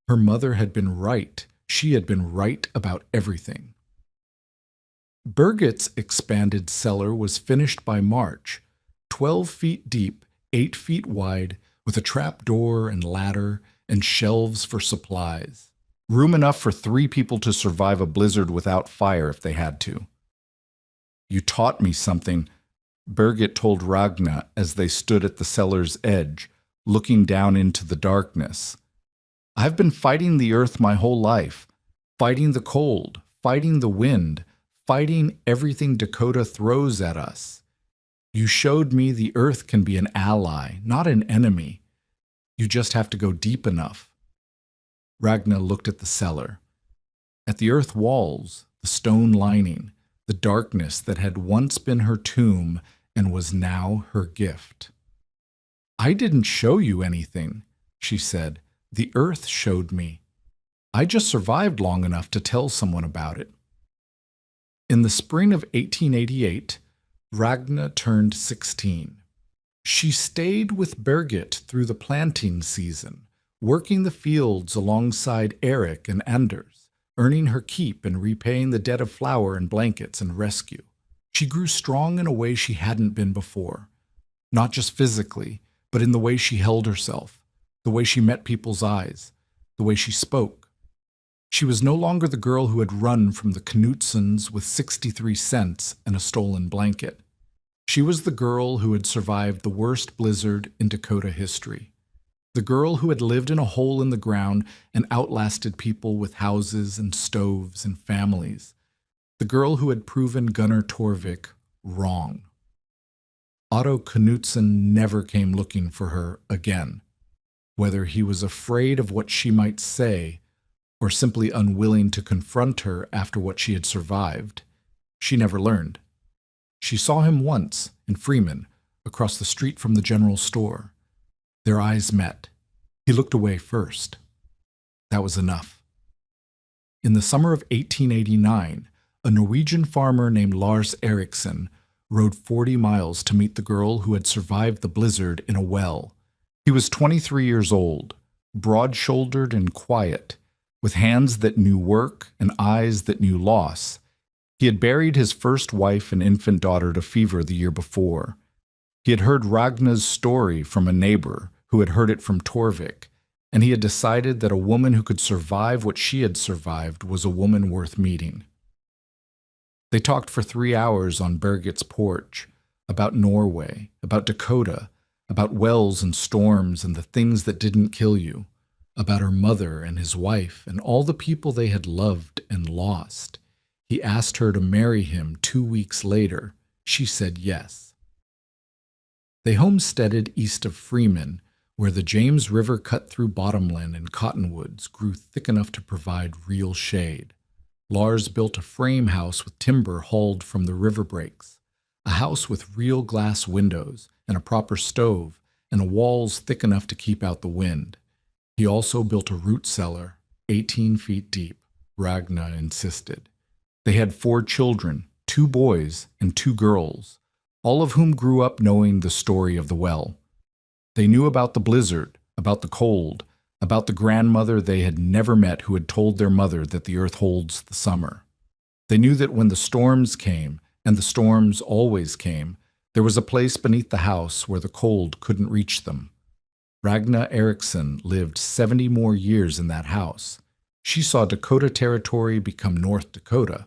Her mother had been right. She had been right about everything. Birgit's expanded cellar was finished by March, 12 feet deep, 8 feet wide, with a trap door and ladder and shelves for supplies. Room enough for 3 people to survive a blizzard without fire if they had to. "You taught me something," Birgit told Ragna as they stood at the cellar's edge, looking down into the darkness. "I've been fighting the earth my whole life, fighting the cold, fighting the wind, fighting everything Dakota throws at us. You showed me the earth can be an ally, not an enemy. You just have to go deep enough." Ragna looked at the cellar, at the earth walls, the stone lining, the darkness that had once been her tomb and was now her gift. "I didn't show you anything," she said. "The earth showed me. I just survived long enough to tell someone about it." In the spring of 1888, Ragna turned 16. She stayed with Birgit through the planting season, working the fields alongside Eric and Anders, earning her keep and repaying the debt of flour and blankets and rescue. She grew strong in a way she hadn't been before, not just physically, but in the way she held herself, the way she met people's eyes, the way she spoke. She was no longer the girl who had run from the Knutsons with 63 cents and a stolen blanket. She was the girl who had survived the worst blizzard in Dakota history. The girl who had lived in a hole in the ground and outlasted people with houses and stoves and families. The girl who had proven Gunnar Torvik wrong. Otto Knutson never came looking for her again, whether he was afraid of what she might say or simply unwilling to confront her after what she had survived. She never learned. She saw him once in Freeman, across the street from the general store. Their eyes met. He looked away first. That was enough. In the summer of 1889, a Norwegian farmer named Lars Eriksson rode 40 miles to meet the girl who had survived the blizzard in a well. He was 23 years old, broad-shouldered and quiet, with hands that knew work and eyes that knew loss. He had buried his first wife and infant daughter to fever the year before. He had heard Ragna's story from a neighbor who had heard it from Torvik, and he had decided that a woman who could survive what she had survived was a woman worth meeting. They talked for 3 hours on Birgit's porch, about Norway, about Dakota, about wells and storms and the things that didn't kill you. about her mother and his wife and all the people they had loved and lost. He asked her to marry him 2 weeks later. She said yes. They homesteaded east of Freeman, where the James River cut through bottomland and cottonwoods grew thick enough to provide real shade. Lars built a frame house with timber hauled from the river breaks, a house with real glass windows and a proper stove and walls thick enough to keep out the wind. He also built a root cellar, 18 feet deep, Ragna insisted. They had 4 children, 2 boys and 2 girls, all of whom grew up knowing the story of the well. They knew about the blizzard, about the cold, about the grandmother they had never met who had told their mother that the earth holds the summer. They knew that when the storms came, and the storms always came, there was a place beneath the house where the cold couldn't reach them. Ragna Eriksson lived 70 more years in that house. She saw Dakota Territory become North Dakota.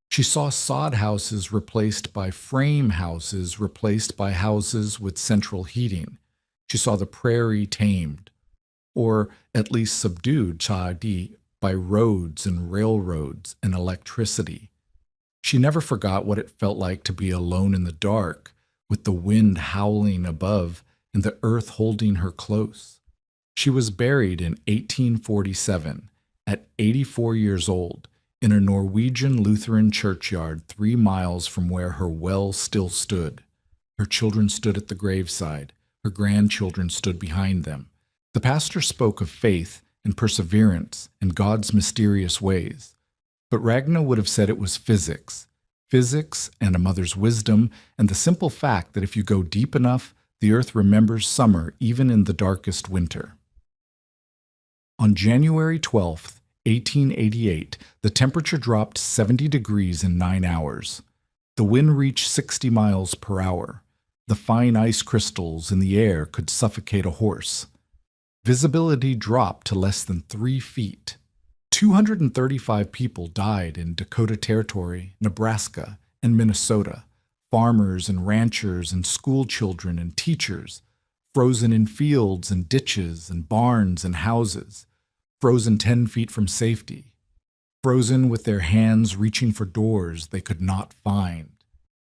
She saw sod houses replaced by frame houses replaced by houses with central heating. She saw the prairie tamed, or at least subdued by roads and railroads and electricity. She never forgot what it felt like to be alone in the dark, with the wind howling above and the earth holding her close. She was buried in 1847, at 84 years old, in a Norwegian Lutheran churchyard 3 miles from where her well still stood. Her children stood at the graveside. Her grandchildren stood behind them. The pastor spoke of faith and perseverance and God's mysterious ways. But Ragna would have said it was physics and a mother's wisdom, and the simple fact that if you go deep enough, the earth remembers summer even in the darkest winter. On January 12th, 1888, the temperature dropped 70 degrees in 9 hours. The wind reached 60 miles per hour. The fine ice crystals in the air could suffocate a horse. Visibility dropped to less than 3 feet. 235 people died in Dakota Territory, Nebraska, and Minnesota. Farmers and ranchers and school children and teachers, frozen in fields and ditches and barns and houses, frozen 10 feet from safety, frozen with their hands reaching for doors they could not find.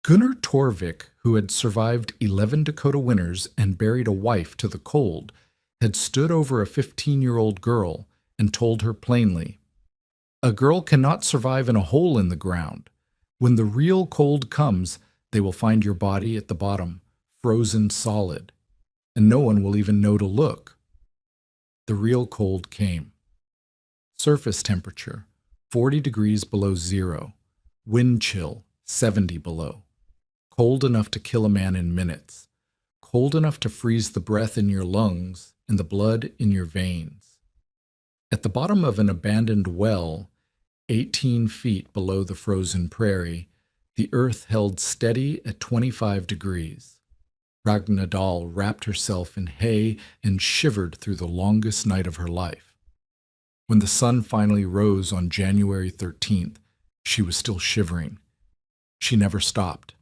Gunnar Torvik, who had survived 11 Dakota winters and buried a wife to the cold, had stood over a 15-year-old girl and told her plainly, "A girl cannot survive in a hole in the ground. When the real cold comes, they will find your body at the bottom, frozen solid, and no one will even know to look." The real cold came. Surface temperature, 40 degrees below zero. Wind chill, 70 below. Cold enough to kill a man in minutes. Cold enough to freeze the breath in your lungs and the blood in your veins. At the bottom of an abandoned well, 18 feet below the frozen prairie, the earth held steady at 25 degrees. Ragna Dahl wrapped herself in hay and shivered through the longest night of her life. When the sun finally rose on January 13th, she was still shivering. She never stopped.